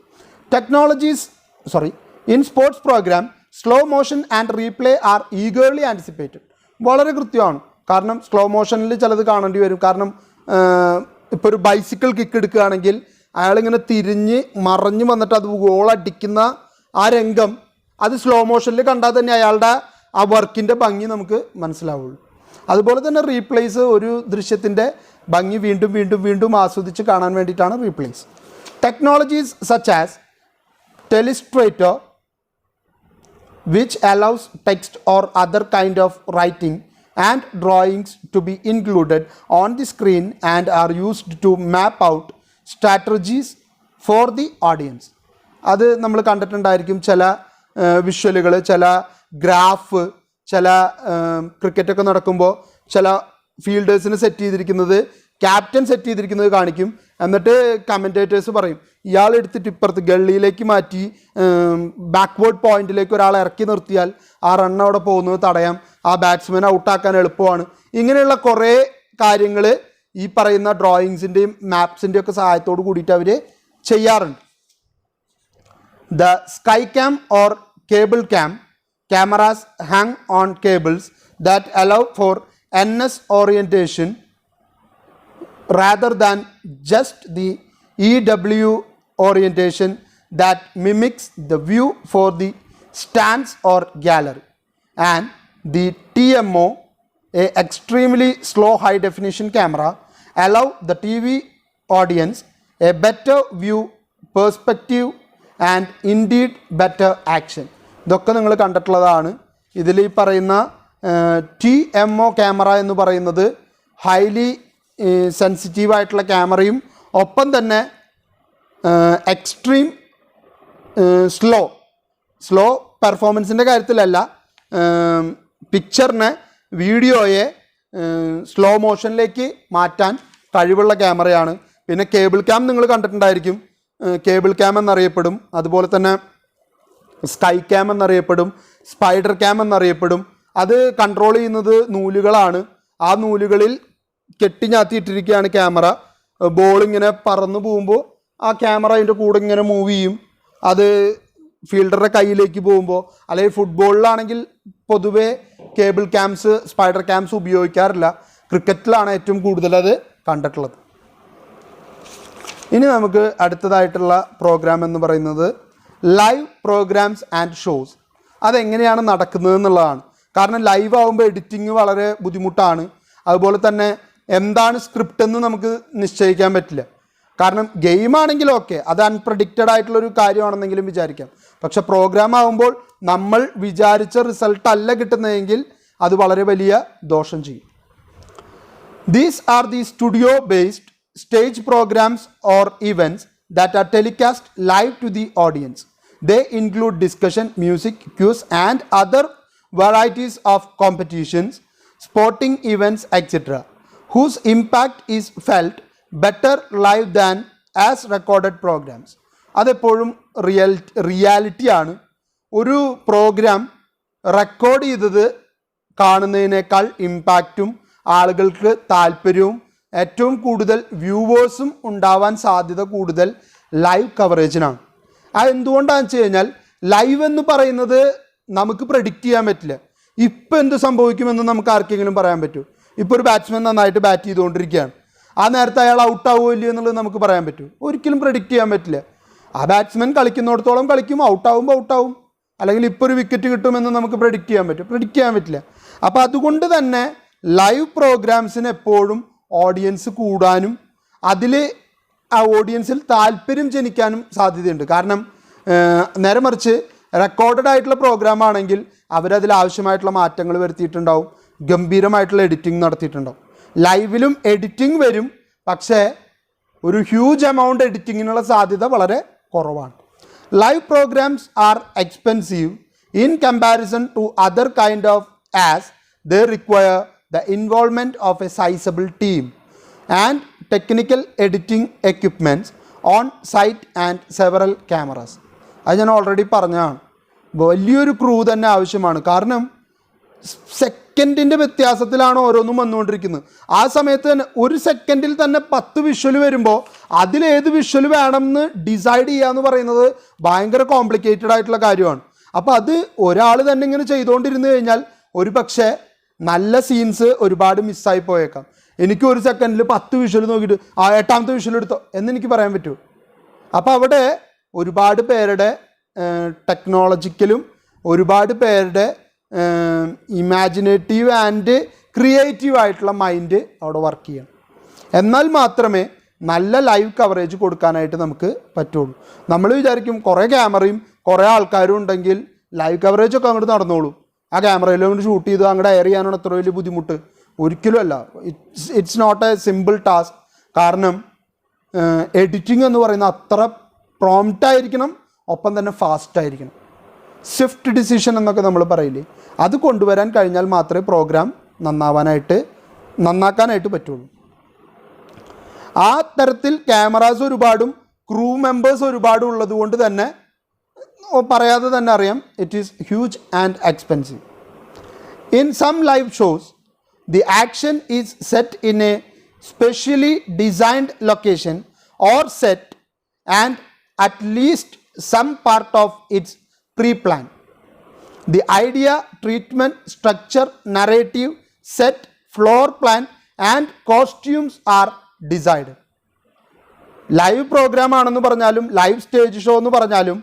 In sports programme slow motion and replay are eagerly anticipated. വളരെ കൃത്യമാണ്. കാരണം സ്ലോ മോഷനിൽ ചിലത് കാണേണ്ടി വരും. കാരണം ഇപ്പോൾ ഒരു ബൈസിക്കിൾ കിക്ക് എടുക്കുകയാണെങ്കിൽ അയാളിങ്ങനെ തിരിഞ്ഞ് മറഞ്ഞ് വന്നിട്ട് അത് ഗോളടിക്കുന്ന ആ രംഗം അത് സ്ലോ മോഷനിൽ കണ്ടാൽ തന്നെ അയാളുടെ ആ വർക്കിൻ്റെ ഭംഗി നമുക്ക് മനസ്സിലാവുള്ളൂ. അതുപോലെ തന്നെ റീപ്ലേസ് ഒരു ദൃശ്യത്തിൻ്റെ ഭംഗി വീണ്ടും വീണ്ടും വീണ്ടും ആസ്വദിച്ച് കാണാൻ വേണ്ടിയിട്ടാണ് replays. Technologies such as telestrator which allows text or other kind of writing and drawings to be included on the screen and are used to map out strategies for the audience. അത് നമ്മൾ കണ്ടിട്ടുണ്ടായിരിക്കും. ചില വിഷ്വലുകൾ, ചില ഗ്രാഫ്, ചില ക്രിക്കറ്റൊക്കെ നടക്കുമ്പോൾ ചില ഫീൽഡേഴ്സിന് സെറ്റ് ചെയ്തിരിക്കുന്നത് ക്യാപ്റ്റൻ സെറ്റ് ചെയ്തിരിക്കുന്നത് കാണിക്കും. എന്നിട്ട് കമൻറ്റേറ്റേഴ്സ് പറയും ഇയാൾ എടുത്തിട്ട് ഇപ്പുറത്ത് ഗള്ളിയിലേക്ക് മാറ്റി ബാക്ക്വേർഡ് പോയിന്റിലേക്ക് ഒരാളെ ഇറക്കി നിർത്തിയാൽ ആ റൺ അവിടെ പോകുന്നത് തടയാം, ആ ബാറ്റ്സ്മാൻ ഔട്ടാക്കാൻ എളുപ്പമാണ്. ഇങ്ങനെയുള്ള കുറേ കാര്യങ്ങൾ ഈ പറയുന്ന ഡ്രോയിങ്സിൻ്റെയും മാപ്സിൻ്റെയും ഒക്കെ സഹായത്തോട് കൂടിയിട്ട് അവർ ചെയ്യാറുണ്ട്. The sky cam or cable cam cameras hang on cables that allow for NS orientation rather than just the EW orientation that mimics the view for the stands or gallery. And the TMO, a extremely slow high definition camera, allow the TV audience a better view, perspective and indeed better action. ഇതൊക്കെ നിങ്ങൾ കണ്ടിട്ടുള്ളതാണ്. ഇതിൽ ഈ പറയുന്ന TMO ക്യാമറ എന്ന് പറയുന്നത് ഹൈലി സെൻസിറ്റീവായിട്ടുള്ള ക്യാമറയും ഒപ്പം തന്നെ എക്സ്ട്രീം സ്ലോ പെർഫോമൻസിൻ്റെ കാര്യത്തിലല്ല, പിക്ചറിനെ വീഡിയോയെ സ്ലോ മോഷനിലേക്ക് മാറ്റാൻ കഴിവുള്ള ക്യാമറയാണ്. പിന്നെ കേബിൾ ക്യാം നിങ്ങൾ കണ്ടിട്ടുണ്ടായിരിക്കും. കേബിൾ ക്യാം എന്നറിയപ്പെടും, അതുപോലെ തന്നെ സ്കൈ ക്യാം എന്നറിയപ്പെടും, സ്പൈഡർ ക്യാം എന്നറിയപ്പെടും. അത് കൺട്രോൾ ചെയ്യുന്നത് നൂലുകളാണ്. ആ നൂലുകളിൽ കെട്ടിഞ്ഞാത്തിയിട്ടിരിക്കുകയാണ് ക്യാമറ. ബോളിങ്ങനെ പറന്നു പോകുമ്പോൾ ആ ക്യാമറ അതിൻ്റെ കൂടെ ഇങ്ങനെ മൂവ് ചെയ്യും. അത് ഫീൽഡറുടെ കയ്യിലേക്ക് പോകുമ്പോൾ, അല്ലെങ്കിൽ ഫുട്ബോളിലാണെങ്കിൽ പൊതുവേ കേബിൾ ക്യാംസ്, സ്പൈഡർ ക്യാംസ് ഉപയോഗിക്കാറില്ല. ക്രിക്കറ്റിലാണ് ഏറ്റവും കൂടുതൽ അത് കണ്ടിട്ടുള്ളത്. ഇനി നമുക്ക് അടുത്തതായിട്ടുള്ള പ്രോഗ്രാം എന്ന് പറയുന്നത് ലൈവ് പ്രോഗ്രാംസ് ആൻഡ് ഷോസ്. അതെങ്ങനെയാണ് നടക്കുന്നത് എന്നുള്ളതാണ്. കാരണം ലൈവ് ആകുമ്പോൾ എഡിറ്റിങ് വളരെ ബുദ്ധിമുട്ടാണ്. അതുപോലെ തന്നെ എന്താണ് സ്ക്രിപ്റ്റ് എന്ന് നമുക്ക് നിശ്ചയിക്കാൻ പറ്റില്ല. കാരണം ഗെയിമാണെങ്കിൽ ഓക്കെ, അത് അൺപ്രഡിക്റ്റഡ് ആയിട്ടുള്ളൊരു കാര്യമാണെന്നെങ്കിലും വിചാരിക്കാം. പക്ഷെ പ്രോഗ്രാം ആകുമ്പോൾ നമ്മൾ വിചാരിച്ച റിസൾട്ട് അല്ല കിട്ടുന്നതെങ്കിൽ അത് വളരെ വലിയ ദോഷം ചെയ്യും. These are the studio based stage programmes or events that are telecast live to the audience. They include discussion, music, quiz and other varieties of competitions, sporting events, etc., whose impact is felt better live than as recorded programs. അതെപ്പോഴും റിയാലിറ്റിയാണ്. ഒരു പ്രോഗ്രാം റെക്കോർഡ് ചെയ്തത് കാണുന്നതിനേക്കാൾ ഇമ്പാക്റ്റും ആളുകൾക്ക് താല്പര്യവും ഏറ്റവും കൂടുതൽ വ്യൂവേഴ്സും ഉണ്ടാവാൻ സാധ്യത കൂടുതൽ ലൈവ് കവറേജിനാണ്. അതെന്തുകൊണ്ടാണെന്ന് വെച്ച് കഴിഞ്ഞാൽ ലൈവ് എന്ന് പറയുന്നത് നമുക്ക് പ്രെഡിക്റ്റ് ചെയ്യാൻ പറ്റില്ല. ഇപ്പം എന്ത് സംഭവിക്കുമെന്ന് നമുക്ക് ആർക്കെങ്കിലും പറയാൻ പറ്റുമോ? ഇപ്പോൾ ഒരു ബാറ്റ്സ്മാൻ നന്നായിട്ട് ബാറ്റ് ചെയ്തുകൊണ്ടിരിക്കുകയാണ്, ആ നേരത്തെ അയാൾ ഔട്ടാവുമോ ഇല്ലയോ എന്നുള്ളത് നമുക്ക് പറയാൻ പറ്റുമോ? ഒരിക്കലും പ്രെഡിക്റ്റ് ചെയ്യാൻ പറ്റില്ല. ആ ബാറ്റ്സ്മാൻ കളിക്കുന്നിടത്തോളം കളിക്കും, ഔട്ടാവുമ്പോൾ ഔട്ടാവും. അല്ലെങ്കിൽ ഇപ്പോൾ ഒരു വിക്കറ്റ് കിട്ടുമെന്ന് നമുക്ക് പ്രെഡിക്റ്റ് ചെയ്യാൻ പറ്റും? പ്രെഡിക്റ്റ് ചെയ്യാൻ പറ്റില്ല. അപ്പോൾ അതുകൊണ്ട് തന്നെ ലൈവ് പ്രോഗ്രാംസിന് എപ്പോഴും ഓഡിയൻസ് കൂടാനും അതിൽ ആ ഓഡിയൻസിൽ താല്പര്യം ജനിക്കാനും സാധ്യതയുണ്ട്. കാരണം നേരെ മറിച്ച് റെക്കോർഡഡ് ആയിട്ടുള്ള പ്രോഗ്രാം ആണെങ്കിൽ അവരതിൽ ആവശ്യമായിട്ടുള്ള മാറ്റങ്ങൾ വരുത്തിയിട്ടുണ്ടാവും, ഗംഭീരമായിട്ടുള്ള എഡിറ്റിംഗ് നടത്തിയിട്ടുണ്ടാവും. ലൈവിലും എഡിറ്റിംഗ് വരും, പക്ഷേ ഒരു ഹ്യൂജ് എമൗണ്ട് എഡിറ്റിങ്ങിനുള്ള സാധ്യത വളരെ കുറവാണ്. Live programmes are expensive in comparison to other kind of as they require the involvement of a sizable team and technical editing equipments on site and several cameras. അത് ഞാൻ ഓൾറെഡി പറഞ്ഞതാണ്. വലിയൊരു ക്രൂ തന്നെ ആവശ്യമാണ്. കാരണം സെക്കൻഡിൻ്റെ വ്യത്യാസത്തിലാണ് ഓരോന്നും വന്നുകൊണ്ടിരിക്കുന്നത്. ആ സമയത്ത് തന്നെ ഒരു സെക്കൻഡിൽ തന്നെ 10 വിഷ്വൽ വരുമ്പോൾ അതിലേത് വിഷ്വൽ വേണമെന്ന് ഡിസൈഡ് ചെയ്യുക എന്ന് പറയുന്നത് ഭയങ്കര കോംപ്ലിക്കേറ്റഡ് ആയിട്ടുള്ള കാര്യമാണ്. അപ്പോൾ അത് ഒരാൾ തന്നെ ഇങ്ങനെ ചെയ്തുകൊണ്ടിരുന്നു കഴിഞ്ഞാൽ ഒരു പക്ഷേ നല്ല സീൻസ് ഒരുപാട് മിസ്സായി പോയേക്കാം. എനിക്ക് ഒരു സെക്കൻഡിൽ 10 വിഷ്വൽ നോക്കിയിട്ട് 8ാമത്തെ വിഷ്വൽ എടുത്തോ എന്നെനിക്ക് പറയാൻ പറ്റുമോ? അപ്പോൾ അവിടെ ഒരുപാട് പേരുടെ ടെക്നോളജിക്കലും ഒരുപാട് പേരുടെ ഇമാജിനേറ്റീവ് ആൻഡ് ക്രിയേറ്റീവ് ആയിട്ടുള്ള മൈൻഡ് അവിടെ വർക്ക് ചെയ്യണം. എന്നാൽ മാത്രമേ നല്ല ലൈവ് കവറേജ് കൊടുക്കാനായിട്ട് നമുക്ക് പറ്റുള്ളൂ. നമ്മൾ വിചാരിക്കും കുറേ ക്യാമറയും കുറേ ആൾക്കാരും ഉണ്ടെങ്കിൽ ലൈവ് കവറേജൊക്കെ അങ്ങോട്ട് നടന്നോളൂ, ആ ക്യാമറയിൽ അങ്ങോട്ട് ഷൂട്ട് ചെയ്ത് അങ്ങോട്ട് എയർ ചെയ്യാനാണ് അത്ര വലിയ ബുദ്ധിമുട്ട്. ഒരിക്കലുമല്ല. It's not a simple task. കാരണം എഡിറ്റിംഗ് എന്ന് പറയുന്ന അത്ര പ്രോംപ്റ്റായിരിക്കണം, ഒപ്പം തന്നെ ഫാസ്റ്റായിരിക്കണം. സ്വിഫ്റ്റ് ഡിസിഷൻ എന്നൊക്കെ നമ്മൾ പറയില്ലേ, അത് കൊണ്ടുവരാൻ കഴിഞ്ഞാൽ മാത്രമേ പ്രോഗ്രാം നന്നാക്കാനായിട്ട് പറ്റുള്ളൂ. ആ തരത്തിൽ ക്യാമറാസ് ഒരുപാടും ക്രൂ മെമ്പേഴ്സ് ഒരുപാടും ഉള്ളത് കൊണ്ട് തന്നെ പറയാതെ തന്നെ അറിയാം, it is huge and expensive. In some live shows the action is set in a specially designed location or set and at least some part of its pre-plan. The idea, treatment, structure, narrative, set, floor plan and costumes are decided. Live programme ആണെന്ന് പറഞ്ഞാലും ലൈവ് സ്റ്റേജ് ഷോ എന്ന് പറഞ്ഞാലും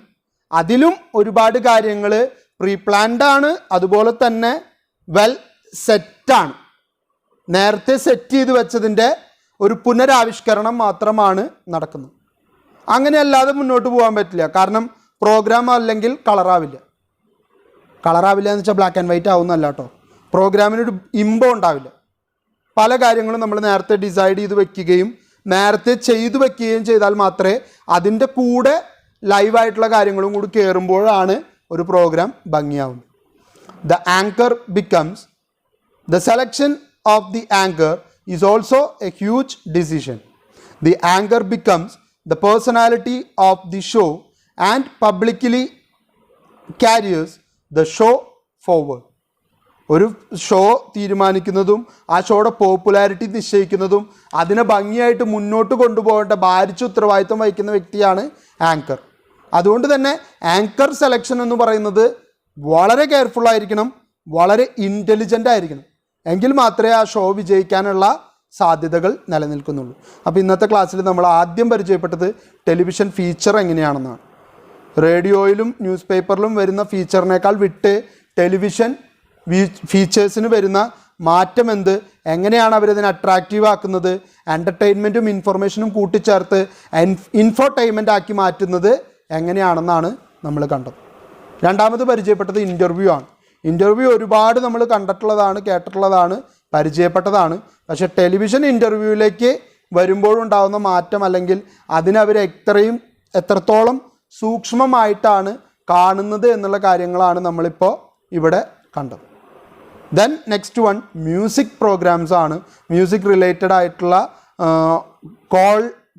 അതിലും ഒരുപാട് കാര്യങ്ങൾ പ്രീ പ്ലാൻഡ് ആണ്, അതുപോലെ തന്നെ വെൽ സെറ്റാണ്. നേരത്തെ സെറ്റ് ചെയ്ത് വെച്ചതിൻ്റെ ഒരു പുനരാവിഷ്കരണം മാത്രമാണ് നടക്കുന്നത്. അങ്ങനെയല്ലാതെ മുന്നോട്ട് പോകാൻ പറ്റില്ല. കാരണം പ്രോഗ്രാം അല്ലെങ്കിൽ കളറാവില്ല എന്ന് വെച്ചാൽ ബ്ലാക്ക് ആൻഡ് വൈറ്റ് ആവുന്നല്ല കേട്ടോ. പ്രോഗ്രാമിനൊരു ഇമ്പം ഉണ്ടാവില്ല. പല കാര്യങ്ങളും നമ്മൾ നേരത്തെ ഡിസൈഡ് ചെയ്ത് വെക്കുകയും നേരത്തെ ചെയ്തു വെക്കുകയും ചെയ്താൽ മാത്രമേ അതിൻ്റെ കൂടെ ലൈവായിട്ടുള്ള കാര്യങ്ങളും കൂടി കയറുമ്പോഴാണ് ഒരു പ്രോഗ്രാം ഭംഗിയാവുന്നത്. The anchor becomes the selection of the anchor is also a huge decision. The anchor becomes the personality of the show and publicly carries the show forward. ഒരു ഷോ തീരുമാനിക്കുന്നതും ആ ഷോയുടെ പോപ്പുലാരിറ്റി നിശ്ചയിക്കുന്നതും അതിനെ ഭംഗിയായിട്ട് മുന്നോട്ട് കൊണ്ടുപോകേണ്ട ഭാരിച്ച ഉത്തരവാദിത്വം വഹിക്കുന്ന വ്യക്തിയാണ് ആങ്കർ. അതുകൊണ്ട് തന്നെ ആങ്കർ സെലക്ഷൻ എന്ന് പറയുന്നത് വളരെ കെയർഫുള്ളായിരിക്കണം, വളരെ ഇൻ്റലിജൻ്റ് ആയിരിക്കണം. എങ്കിൽ മാത്രമേ ആ ഷോ വിജയിക്കാനുള്ള സാധ്യതകൾ നിലനിൽക്കുന്നുള്ളൂ. അപ്പോൾ ഇന്നത്തെ ക്ലാസ്സിൽ നമ്മൾ ആദ്യം പരിചയപ്പെട്ടത് ടെലിവിഷൻ ഫീച്ചർ എങ്ങനെയാണെന്നാണ്. റേഡിയോയിലും ന്യൂസ് പേപ്പറിലും വരുന്ന ഫീച്ചറിനേക്കാൾ വിട്ട് ടെലിവിഷൻ ഫീച്ചേഴ്സിന് വരുന്ന മാറ്റം എന്ത്, എങ്ങനെയാണ് അവരതിനെ അട്രാക്റ്റീവ് ആക്കുന്നത്, എൻ്റർടൈൻമെൻറ്റും ഇൻഫർമേഷനും കൂട്ടിച്ചേർത്ത് ഇൻഫോർടൈൻമെൻ്റ് ആക്കി മാറ്റുന്നത് എങ്ങനെയാണെന്നാണ് നമ്മൾ കണ്ടത്. രണ്ടാമത് പരിചയപ്പെട്ടത് ഇൻ്റർവ്യൂ ആണ്. ഇൻ്റർവ്യൂ ഒരുപാട് നമ്മൾ കണ്ടിട്ടുള്ളതാണ്, കേട്ടിട്ടുള്ളതാണ്, പരിചയപ്പെട്ടതാണ്. പക്ഷേ ടെലിവിഷൻ ഇൻ്റർവ്യൂവിലേക്ക് വരുമ്പോഴുണ്ടാകുന്ന മാറ്റം അല്ലെങ്കിൽ അതിനവർ എത്രത്തോളം സൂക്ഷ്മമായിട്ടാണ് കാണുന്നത് എന്നുള്ള കാര്യങ്ങളാണ് നമ്മളിപ്പോൾ ഇവിടെ കണ്ടത്. Then next one music programmes ആണ്. മ്യൂസിക് റിലേറ്റഡ് ആയിട്ടുള്ള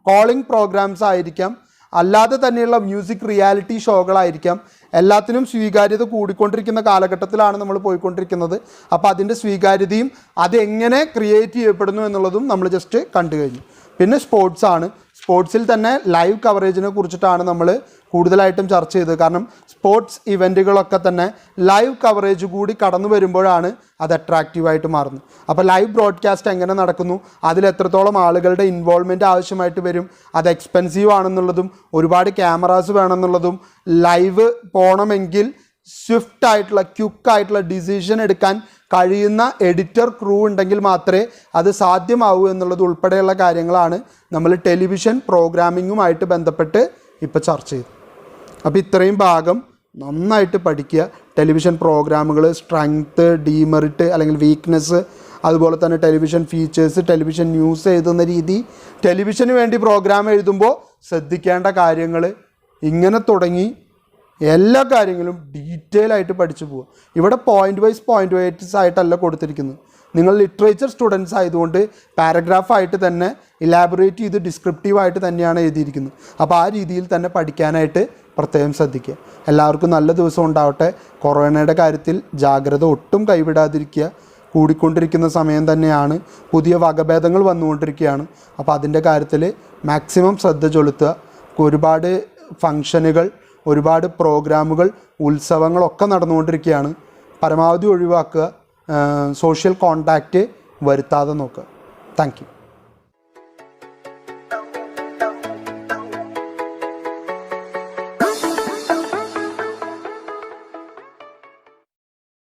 കോളിംഗ് പ്രോഗ്രാംസ് ആയിരിക്കാം, അല്ലാതെ തന്നെയുള്ള മ്യൂസിക് റിയാലിറ്റി ഷോകളായിരിക്കാം. എല്ലാത്തിനും സ്വീകാര്യത കൂടിക്കൊണ്ടിരിക്കുന്ന കാലഘട്ടത്തിലാണ് നമ്മൾ പോയിക്കൊണ്ടിരിക്കുന്നത്. അപ്പോൾ അതിൻ്റെ സ്വീകാര്യതയും അതെങ്ങനെ ക്രിയേറ്റ് ചെയ്യപ്പെടുന്നു എന്നുള്ളതും നമ്മൾ ജസ്റ്റ് കണ്ടു കഴിഞ്ഞു. പിന്നെ സ്പോർട്സ് ആണ്. സ്പോർട്സിൽ തന്നെ ലൈവ് കവറേജിനെ കുറിച്ചിട്ടാണ് നമ്മൾ കൂടുതലായിട്ടും ചർച്ച ചെയ്തത്. കാരണം സ്പോർട്സ് ഇവൻറ്റുകളൊക്കെ തന്നെ ലൈവ് കവറേജ് കൂടി കടന്നു വരുമ്പോഴാണ് അത് അട്രാക്റ്റീവായിട്ട് മാറുന്നത്. അപ്പോൾ ലൈവ് ബ്രോഡ്കാസ്റ്റ് എങ്ങനെ നടക്കുന്നു, അതിൽ എത്രത്തോളം ആളുകളുടെ ഇൻവോൾവ്മെൻറ്റ് ആവശ്യമായിട്ട് വരും, അത് എക്സ്പെൻസീവ് ആണെന്നുള്ളതും ഒരുപാട് ക്യാമറാസ് വേണമെന്നുള്ളതും ലൈവ് പോകണമെങ്കിൽ സ്വിഫ്റ്റായിട്ടുള്ള ക്യുക്കായിട്ടുള്ള ഡിസിഷൻ എടുക്കാൻ കഴിയുന്ന എഡിറ്റർ ക്രൂ ഉണ്ടെങ്കിൽ മാത്രമേ അത് സാധ്യമാവൂ എന്നുള്ളത് ഉൾപ്പെടെയുള്ള കാര്യങ്ങളാണ് നമ്മൾ ടെലിവിഷൻ പ്രോഗ്രാമിങ്ങുമായിട്ട് ബന്ധപ്പെട്ട് ഇപ്പോൾ ചർച്ച ചെയ്തു. അപ്പോൾ ഇത്രയും ഭാഗം നന്നായിട്ട് പഠിക്കുക. ടെലിവിഷൻ പ്രോഗ്രാമുകൾ, സ്ട്രെങ്ത്ത്, ഡീമെറിറ്റ് അല്ലെങ്കിൽ വീക്ക്നെസ്, അതുപോലെ തന്നെ ടെലിവിഷൻ ഫീച്ചേഴ്സ്, ടെലിവിഷൻ ന്യൂസ് എഴുതുന്ന രീതി, ടെലിവിഷന് വേണ്ടി പ്രോഗ്രാം എഴുതുമ്പോൾ ശ്രദ്ധിക്കേണ്ട കാര്യങ്ങൾ, ഇങ്ങനെ തുടങ്ങി എല്ലാ കാര്യങ്ങളും ഡീറ്റെയിൽ ആയിട്ട് പഠിച്ചു പോവുക. ഇവിടെ പോയിൻ്റ് വൈസ് ആയിട്ടല്ല കൊടുത്തിരിക്കുന്നത്. നിങ്ങൾ ലിറ്ററേച്ചർ സ്റ്റുഡൻസ് ആയതുകൊണ്ട് പാരഗ്രാഫായിട്ട് തന്നെ ഇലാബറേറ്റ് ചെയ്ത് ഡിസ്ക്രിപ്റ്റീവായിട്ട് തന്നെയാണ് എഴുതിയിരിക്കുന്നത്. അപ്പോൾ ആ രീതിയിൽ തന്നെ പഠിക്കാനായിട്ട് പ്രത്യേകം ശ്രദ്ധിക്കുക. എല്ലാവർക്കും നല്ല ദിവസം ഉണ്ടാവട്ടെ. കൊറോണയുടെ കാര്യത്തിൽ ജാഗ്രത ഒട്ടും കൈവിടാതിരിക്കുക. കൂടിക്കൊണ്ടിരിക്കുന്ന സമയം തന്നെയാണ്, പുതിയ വകഭേദങ്ങൾ വന്നുകൊണ്ടിരിക്കുകയാണ്. അപ്പോൾ അതിൻ്റെ കാര്യത്തിൽ മാക്സിമം ശ്രദ്ധ ചെലുത്തുക. ഒരുപാട് ഫങ്ഷനുകൾ, ഒരുപാട് പ്രോഗ്രാമുകൾ, ഉത്സവങ്ങളൊക്കെ നടന്നുകൊണ്ടിരിക്കുകയാണ്. പരമാവധി ഒഴിവാക്കുക. സോഷ്യൽ കോണ്ടാക്റ്റ് വരുത്താതെ നോക്കുക. Thank you.